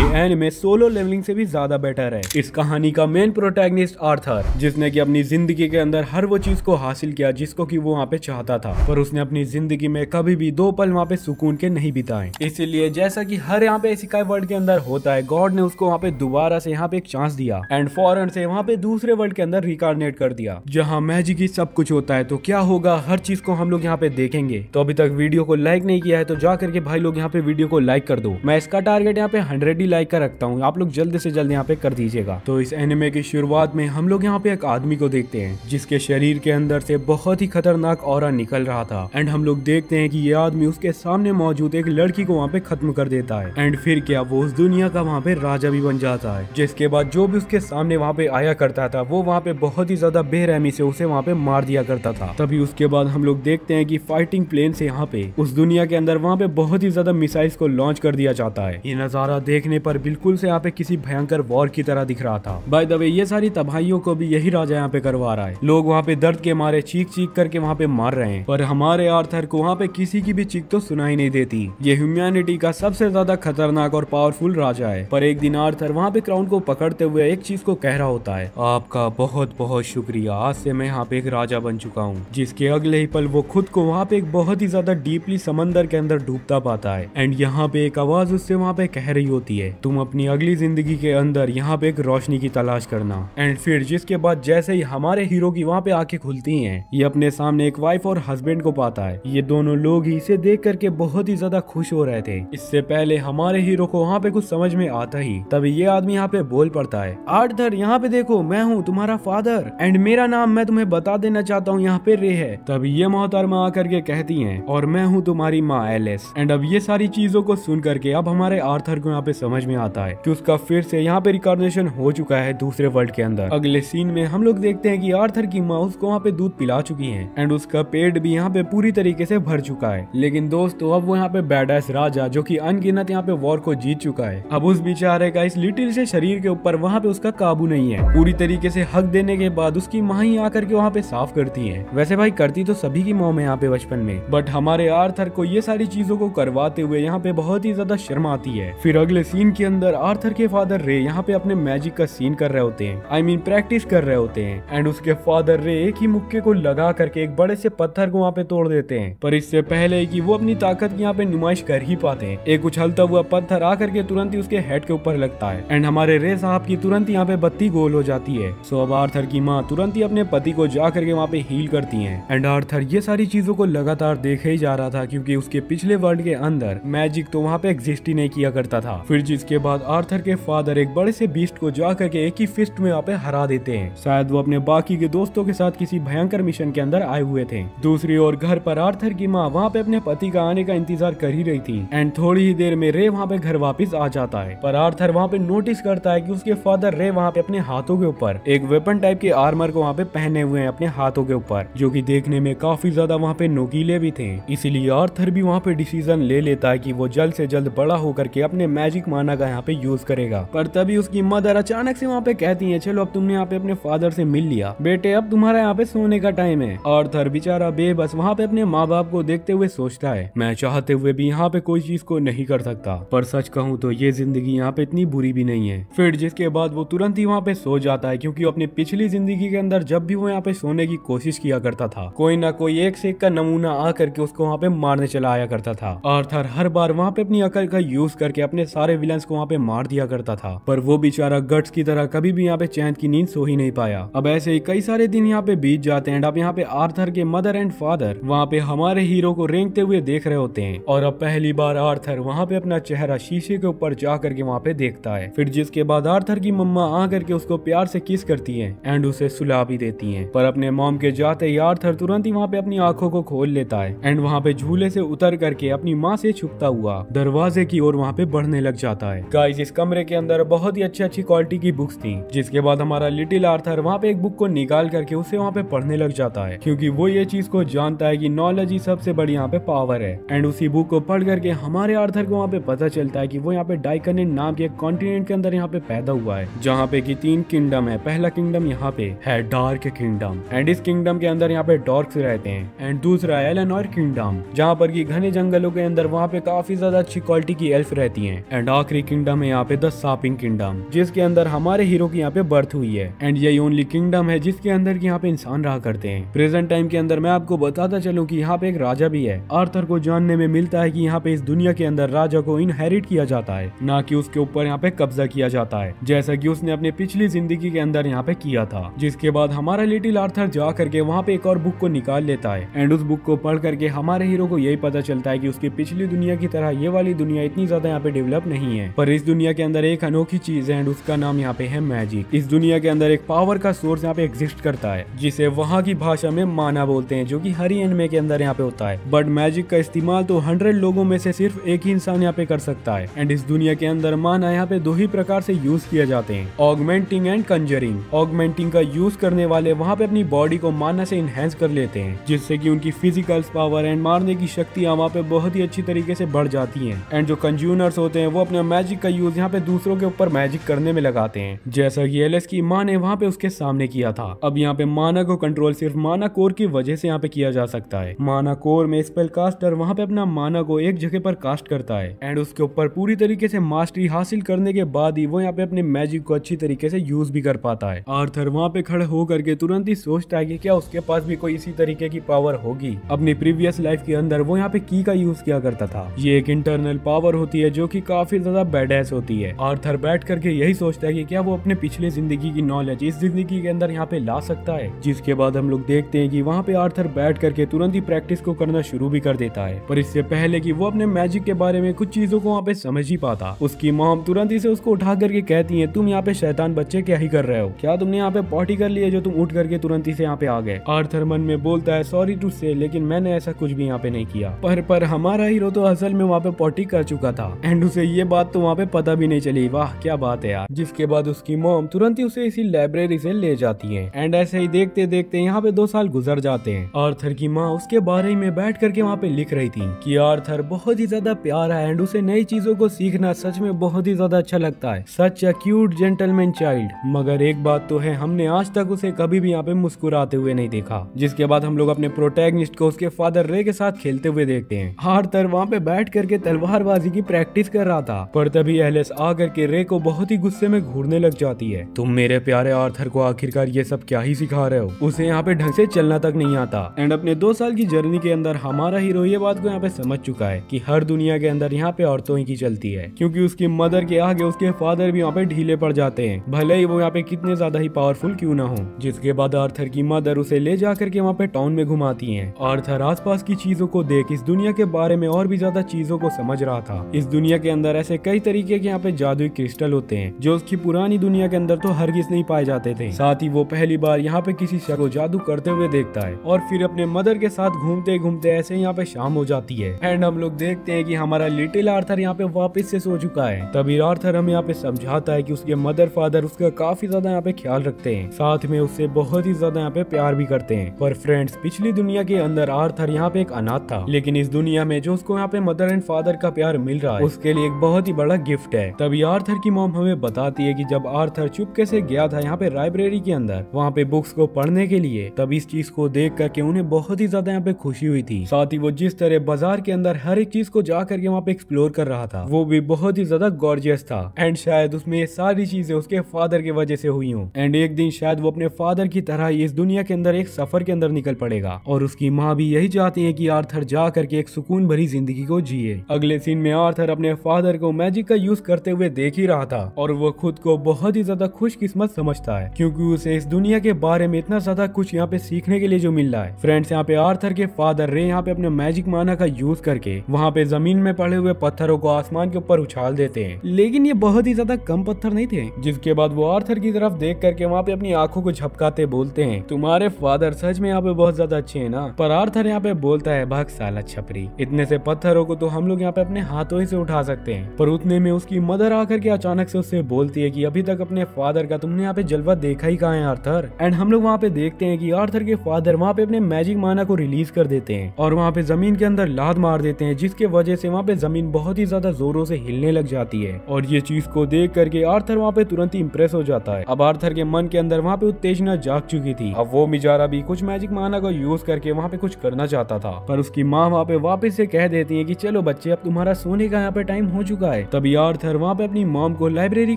ये anime solo levelling से भी ज्यादा बेटर है। इस कहानी का मेन प्रोटैगनिस्ट आर्थर, जिसने कि अपनी जिंदगी के अंदर हर वो चीज को हासिल किया जिसको कि वो वहाँ पे चाहता था, पर उसने अपनी जिंदगी में कभी भी 2 पल वहाँ पे सुकून के नहीं बिताए। इसीलिए जैसा कि हर यहाँ पे इसिकाई वर्ल्ड के अंदर होता है, गॉड ने उसको वहाँ पे दोबारा से यहाँ पे एक चांस दिया एंड फौरन से वहाँ पे दूसरे वर्ल्ड के अंदर रिकार्नेट कर दिया, जहाँ मैजिक ही सब कुछ होता है। तो क्या होगा हर चीज को हम लोग यहाँ पे देखेंगे। तो अभी तक वीडियो को लाइक नहीं किया है तो जा करके भाई लोग यहाँ पे वीडियो को लाइक कर दो। मैं इसका टारगेट यहाँ पे 100 ही लाइक का रखता हूँ, आप लोग जल्द से जल्द यहाँ पे कर दीजिएगा। तो इस एनिमे की शुरुआत में हम लोग यहाँ पे एक आदमी को देखते हैं जिसके शरीर के अंदर से बहुत ही खतरनाक ऑरा निकल रहा था एंड हम लोग देखते हैं कि ये आदमी उसके सामने मौजूद एक लड़की को वहाँ पे खत्म कर देता है एंड फिर क्या वो उस दुनिया का वहाँ पे राजा भी बन जाता है। जिसके बाद जो भी उसके सामने वहाँ पे आया करता था वो वहाँ पे बहुत ही ज्यादा बेरहमी से उसे वहाँ पे मार दिया करता था। तभी उसके बाद हम लोग देखते हैं कि फाइटिंग प्लेन से यहाँ पे उस दुनिया के अंदर वहाँ पे बहुत ही ज्यादा मिसाइल्स को लॉन्च कर दिया जाता है। ये नजारा देखने पर बिल्कुल से यहाँ पे किसी भयंकर वॉर की तरह दिख रहा था। बाय द वे ये सारी तबाहियों को भी यही राजा यहाँ पे करवा रहा है। लोग वहाँ पे दर्द के मारे चीख चीख करके वहाँ पे मार रहे हैं, पर हमारे आर्थर को वहाँ पे किसी की भी चीख तो सुनाई नहीं देती। ये ह्यूमैनिटी का सबसे ज्यादा खतरनाक और पावरफुल राजा है। पर एक दिन आर्थर वहाँ पे क्राउन को पकड़ते हुए एक चीज को कह रहा होता है, आपका बहुत बहुत शुक्रिया, आज से मैं यहाँ पे एक राजा बन चुका हूँ। जिसके अगले ही पल वो खुद को वहाँ पे एक बहुत ही ज्यादा डीपली समंदर के अंदर डूबता पाता है एंड यहाँ पे एक आवाज उससे वहाँ पे कह रही होती है, तुम अपनी अगली जिंदगी के अंदर यहाँ पे एक रोशनी की तलाश करना। एंड फिर जिसके बाद जैसे ही हमारे हीरो की वहाँ पे आंखें खुलती हैं, ये अपने सामने एक वाइफ और हस्बैंड को पाता है। ये दोनों लोग ही इसे देख करके बहुत ही ज्यादा खुश हो रहे थे। इससे पहले हमारे हीरो को वहाँ पे कुछ समझ में आता ही तभी ये आदमी यहाँ पे बोल पड़ता है, आर्थर यहाँ पे देखो, मैं हूँ तुम्हारा फादर एंड मेरा नाम मैं तुम्हें बता देना चाहता हूँ यहाँ पे रे है। तभी ये मोहतरमा आकर के कहती है, और मैं हूँ तुम्हारी माँ एलिस। एंड अब ये सारी चीजों को सुन करके अब हमारे आर्थर को यहाँ पे समझ में आता है कि उसका फिर से यहाँ पे रिकॉर्डिनेशन हो चुका है दूसरे वर्ल्ड के अंदर। अगले सीन में हम लोग देखते हैं कि आर्थर की माँ उसको वहाँ पे दूध पिला चुकी है एंड उसका पेट भी यहाँ पे पूरी तरीके से भर चुका है। लेकिन दोस्तों अब वो यहाँ पे बैडास राजा जो कि अनगिनत यहाँ पे वॉर को जीत चुका है, अब उस बेचारे का इस लिटिल से शरीर के ऊपर वहाँ पे उसका काबू नहीं है। पूरी तरीके से हक देने के बाद उसकी माँ ही आकर के वहाँ पे साफ करती है। वैसे भाई करती तो सभी की माँ में यहाँ पे बचपन में, बट हमारे आर्थर को ये सारी चीजों को करवाते हुए यहाँ पे बहुत ही ज्यादा शर्म आती है। फिर अगले सीन के अंदर आर्थर के फादर रे यहाँ पे अपने मैजिक का सीन कर रहे होते हैं, आई मीन प्रैक्टिस कर रहे होते हैं एंड उसके फादर रे एक ही मुक्के को लगा करके एक बड़े से पत्थर को वहाँ पे तोड़ देते हैं। पर इससे पहले कि वो अपनी ताकत की यहाँ पे नुमाइश कर ही पाते हैं, एक उछलता हुआ पत्थर आकर के तुरंत ही उसके हेड के ऊपर लगता है एंड हमारे रे साहब की तुरंत यहाँ पे बत्ती गोल हो जाती है। सो अब आर्थर की माँ तुरंत ही अपने पति को जा करके वहाँ पे हील करती है एंड आर्थर ये सारी चीजों को लगातार देखे ही जा रहा था क्योंकि उसके पिछले वर्ल्ड के अंदर मैजिक तो वहाँ पे एग्जिस्ट ही नहीं किया करता था। फिर जिसके बाद आर्थर के फादर एक बड़े से बीस्ट को जा करके एक ही फिस्ट में वहाँ पे हरा देते हैं। शायद वो अपने बाकी के दोस्तों के साथ किसी भयंकर मिशन के अंदर आए हुए थे। दूसरी ओर घर पर आर्थर की माँ वहाँ पे अपने पति का आने का इंतजार कर ही रही थी एंड थोड़ी ही देर में रे वहाँ पे घर वापस आ जाता है। पर आर्थर वहाँ पे नोटिस करता है कि उसके फादर रे वहाँ पे अपने हाथों के ऊपर एक वेपन टाइप के आर्मर को वहाँ पे पहने हुए हैं अपने हाथों के ऊपर, जो कि देखने में काफी ज्यादा वहाँ पे नोकीले भी थे। इसीलिए आर्थर भी वहाँ पे डिसीजन ले लेता है कि वो जल्द से जल्द बड़ा होकर के अपने मैजिक माना का यहाँ पे यूज करेगा। पर तभी उसकी मदर अचानक से वहाँ पे कहती है, चलो अब तुमने यहाँ पे अपने फादर से मिल लिया बेटे, अब तुम्हारा यहाँ पे सोने का टाइम है। आर्थर बेचारा बेबस वहाँ पे अपने माँ बाप को देखते हुए सोचता है, मैं चाहते हुए भी यहाँ पे कोई चीज को नहीं कर सकता। पर सच कहूँ तो ये जिंदगी यहाँ पे इतनी बुरी भी नहीं है। फिर जिसके बाद वो तुरंत ही वहाँ पे सो जाता है क्योंकि अपनी पिछली जिंदगी के अंदर जब भी वो यहाँ पे सोने की कोशिश किया करता था, कोई ना कोई एक से एक का नमूना आ करके उसको वहाँ पे मारने चला आया करता था। आर्थर हर बार वहाँ पे अपनी अकल का यूज करके अपने सारे विलन्स को वहाँ पे मार दिया करता था, पर वो बेचारा गट्स की तरह कभी भी यहाँ पे चैन की नींद सो ही नहीं पाया। अब ऐसे ही कई सारे दिन यहाँ पे बीत जाते हैं। अब यहाँ पे आर्थर के मदर एंड फादर वहाँ पे हमारे हीरो को रेंगते हुए देख रहे होते हैं और अब पहली बार आर्थर वहाँ पे अपना चेहरा शीशे के ऊपर जा करके वहाँ पे देखता है। फिर जिसके बाद आर्थर की मम्मा आ करके उसको प्यार से किस करती है एंड उसे सुला भी देती है। पर अपने मॉम के जाते ही आर्थर तुरंत ही वहाँ पे अपनी आंखों को खोल लेता है एंड वहाँ पे झूले से उतर करके अपनी माँ से छुपता हुआ दरवाजे की ओर वहाँ पे बढ़ने लग जाता है। गाइस इस कमरे के अंदर बहुत ही अच्छी क्वालिटी की बुक्स थी। जिसके बाद हमारा लिटिल आर्थर वहाँ पे एक बुक को निकाल करके उसे वहाँ पे पढ़ने लग जाता है क्योंकि वो ये चीज को जानता है कि नॉलेज ही सबसे बड़ी यहाँ पे पावर है। एंड उसी बुक को पढ़ करके हमारे आर्थर को वहाँ पे पता चलता है कि वो यहाँ पे डाइकनेट नाम के एक कॉन्टिनेंट के अंदर यहाँ पे पैदा हुआ है जहाँ पे की 3 किंगडम है। पहला किंगडम यहाँ पे है डार्क किंगडम एंड इस किंगडम के अंदर यहाँ पे डॉर्क्स रहते हैं एंड दूसरा है एलेनोर किंगडम जहाँ पर की घने जंगलों के अंदर वहाँ पे काफी ज्यादा अच्छी क्वालिटी की एल्फ रहती है एंड आखिरी किंगडम है यहाँ पे द सापिंग किंगडम, जिसके अंदर हमारे हीरो की यहाँ पे बर्थ हुई है। एंड यही ओनली किंगडम है जिसके अंदर की यहाँ पे इंसान रहा करते हैं। प्रेजेंट टाइम के अंदर मैं आपको बताता चलूं कि यहाँ पे एक राजा भी है। आर्थर को जानने में मिलता है कि यहाँ पे इस दुनिया के अंदर राजा को इनहेरिट किया जाता है, ना कि उसके ऊपर यहाँ पे कब्जा किया जाता है, जैसा कि उसने अपने पिछली जिंदगी के अंदर यहाँ पे किया था। जिसके बाद हमारा लिटिल आर्थर जा करके वहाँ पे एक और बुक को निकाल लेता है एंड उस बुक को पढ़ करके हमारे हीरो को यही पता चलता है कि उसकी पिछली दुनिया की तरह ये वाली दुनिया इतनी ज्यादा यहाँ पे डेवलप नहीं है, पर इस दुनिया के अंदर एक अनोखी चीज है एंड उसका नाम यहाँ पे है मैजिक। इस दुनिया के अंदर एक पावर का सोर्स यहाँ पे एग्जिस्ट करता है जिसे वहाँ की भाषा में माना बोलते हैं, जो कि हरी एंड में के अंदर यहाँ पे होता है। बट मैजिक का इस्तेमाल तो 100 लोगों में से सिर्फ एक ही इंसान यहाँ पे कर सकता है। एंड इस दुनिया के अंदर माना यहाँ पे दो ही प्रकार से यूज किए जाते हैं, ऑगमेंटिंग एंड कंजरिंग। ऑगमेंटिंग का यूज करने वाले वहाँ पे अपनी बॉडी को माना से इनहेंस कर लेते हैं, जिससे कि उनकी फिजिकल पावर एंड मारने की शक्तियाँ वहाँ पे बहुत ही अच्छी तरीके से बढ़ जाती हैं। एंड जो कंज्यूनर्स होते हैं वो अपने मैजिक का यूज यहाँ पे दूसरों के ऊपर मैजिक करने में लगाते हैं, जैसा कि एलिस की माँ ने वहाँ पे उसके सामने किया था। अब यहाँ पे माना को कंट्रोल सिर्फ माना कोर की वजह से यहाँ पे किया जा सकता है। माना कोर में स्पेल कास्टर वहाँ पे अपना माना को एक जगह पर कास्ट करता है एंड उसके ऊपर पूरी तरीके से मास्टरी हासिल करने के बाद ही वो यहाँ पे अपने मैजिक को अच्छी तरीके से यूज भी कर पाता है। आर्थर वहाँ पे खड़े होकर के तुरंत ही सोचता है कि क्या उसके पास भी कोई इसी तरीके की पावर होगी। अपनी प्रीवियस लाइफ के अंदर वो यहाँ पे की का यूज किया करता था। ये एक इंटरनल पावर होती है जो कि काफी ज्यादा बैडएस होती है। आर्थर बैठ करके यही सोचता है कि क्या वो अपने पिछले जिंदगी की नॉलेज इस जिंदगी के अंदर यहाँ पे ला सकता है। जिसके बाद हम लोग देखते हैं कि वहाँ पे आर्थर बैठ करके तुरंत ही प्रैक्टिस को करना शुरू भी कर देता है, पर इससे पहले कि वो अपने मैजिक के बारे में कुछ चीजों को वहाँ पे समझ ही पाता, उसकी मॉम तुरंत ही से उसको उठा करके कहती है, तुम यहाँ पे शैतान बच्चे क्या ही कर रहे हो, क्या तुमने यहाँ पे पॉटी कर ली है जो तुम उठ करके तुरंत ही से यहाँ पे आ गए। आर्थर मन में बोलता है, सॉरी टू से, लेकिन मैंने ऐसा कुछ भी यहाँ पे नहीं किया। पर हमारा हीरो तो असल में वहाँ पे पॉटी कर चुका था एंड उसे ये बात तो वहाँ पे पता भी नहीं चली। वाह क्या बात है यार। जिसके बाद उसकी मॉम तुरंत ही उसे इसी लाइब्रेरी से ले जाती है एंड ऐसे ही देखते देखते यहाँ पे 2 साल गुजर जाते हैं। आर्थर की माँ उसके बारे में बैठ करके वहाँ पे लिख रही थी कि आर्थर बहुत ही ज्यादा प्यारा है एंड उसे नई चीजों को सीखना सच में बहुत ही ज्यादा अच्छा लगता है, सच अ क्यूट जेंटलमैन चाइल्ड। मगर एक बात तो है, हमने आज तक उसे कभी भी यहाँ पे मुस्कुराते हुए नहीं देखा। जिसके बाद हम लोग अपने प्रोटैगनिस्ट को उसके फादर रे के साथ खेलते हुए देखते हैं। आर्थर वहाँ पे बैठ करके तलवारबाजी की प्रैक्टिस कर रहा था, पर तभी एलिस आकर के रे को बहुत ही गुस्से में घूरने लग जाती है। तुम मेरे प्यारे आर्थर को आखिरकार ये सब क्या ही सिखा रहे हो, उसे यहाँ पे ढंग से चलना तक नहीं आता। एंड अपने 2 साल की जर्नी के अंदर हमारा हीरो ये बात को यहाँ पे समझ चुका है कि हर दुनिया के अंदर यहाँ पे औरतों ही की चलती है, क्योंकि उसकी मदर के आगे उसके फादर भी यहाँ पे ढीले पड़ जाते हैं, भले ही वो यहाँ पे कितने ज्यादा ही पावरफुल क्यों ना हो। जिसके बाद आर्थर की मदर उसे ले जा करके वहाँ पे टाउन में घुमाती है। आर्थर आसपास की चीजों को देख इस दुनिया के बारे में और भी ज्यादा चीजों को समझ रहा था। इस दुनिया के अंदर ऐसे कई तरीके के यहाँ पे जादुई क्रिस्टल होते हैं जो उसकी पुरानी दुनिया के अंदर तो हरगिज नहीं पाए जाते थे। साथ ही वो पहली बार यहाँ पे किसी शख्स को जादू करते हुए देखता है और फिर अपने मदर के साथ घूमते घूमते ऐसे यहाँ पे शाम हो जाती है एंड हम लोग देखते हैं कि हमारा लिटिल आर्थर यहाँ पे वापस से सो चुका है। तभी आर्थर हमें यहाँ पे समझाता है कि उसके मदर फादर उसका काफी ज्यादा यहाँ पे ख्याल रखते हैं, साथ में उससे बहुत ही ज्यादा यहाँ पे प्यार भी करते हैं। पर फ्रेंड्स, पिछली दुनिया के अंदर आर्थर यहाँ पे एक अनाथ था, लेकिन इस दुनिया में जो उसको यहाँ पे मदर एंड फादर का प्यार मिल रहा है उसके लिए एक बहुत ही बड़ा गिफ्ट है। तभी आर्थर की मॉम हमें बताती है कि जब आर्थर चुपके से गया था यहाँ पे लाइब्रेरी के अंदर वहाँ पे बुक्स को पढ़ने के लिए, तब इस चीज को देख करके उन्हें बहुत ही ज्यादा यहाँ पे खुशी हुई थी। साथ ही वो जिस तरह बाजार के अंदर हर एक चीज को जा करके वहाँ पे एक्सप्लोर कर रहा था वो भी बहुत ही ज्यादा गॉर्जियस था एंड शायद उसमें ये सारी चीजें उसके फादर की वजह से हुई हूँ। एंड एक दिन शायद वो अपने फादर की तरह ही इस दुनिया के अंदर एक सफर के अंदर निकल पड़ेगा और उसकी माँ भी यही चाहती है कि आर्थर जा करके एक सुकून भरी जिंदगी को जिए। अगले सीन में आर्थर अपने फादर को मैजिक का यूज करते हुए देख ही रहा था और वो खुद को बहुत ही ज्यादा खुशकिस्मत समझता है क्योंकि उसे इस दुनिया के बारे में इतना ज्यादा कुछ यहाँ पे सीखने के लिए जो मिल रहा है। फ्रेंड्स, यहाँ पे आर्थर के फादर रे यहाँ पे अपने मैजिक माना का यूज करके वहाँ पे जमीन में पड़े हुए पत्थरों को आसमान के ऊपर उछाल देते हैं, लेकिन ये बहुत ही ज्यादा कम पत्थर नहीं थे। जिसके बाद वो आर्थर की तरफ देख करके वहाँ पे अपनी आंखों को झपकाते बोलते हैं, तुम्हारे फादर सच में यहाँ पे बहुत ज्यादा अच्छे हैं ना। पर आर्थर यहाँ पे बोलता है, भाग साला छपरी, इतने से पत्थरों को तो हम लोग यहाँ पे अपने हाथों ही से उठा सकते हैं। पर उतने में उसकी मदर आकर के अचानक से उससे बोलती है कि अभी तक अपने फादर का तुमने यहाँ पे जलवा देखा ही कहाँ है आर्थर। एंड हम लोग वहाँ पे देखते हैं कि आर्थर के फादर वहाँ पे अपने मैजिक माना को रिलीज कर देते हैं और वहाँ पे जमीन के अंदर लात मार देते हैं, जिसके वजह से वहाँ पे जमीन बहुत ही ज्यादा जोरों से हिलने लग जाती है। और ये चीज को देख करके आर्थर वहाँ पे तुरंत ही इम्प्रेस हो जाता है। अब आर्थर के मन के अंदर वहाँ पे उत्तेजना जाग चुकी थी। अब वो बेचारा भी कुछ मैजिक माना को यूज करके वहाँ पे कुछ करना चाहता था, पर उसकी माँ वहाँ पे वापस से कह देती है कि चलो बच्चे, अब तुम्हारा सोने का यहाँ पे टाइम हो चुका है। है। तभी आर्थर वहाँ पे अपनी मॉम को लाइब्रेरी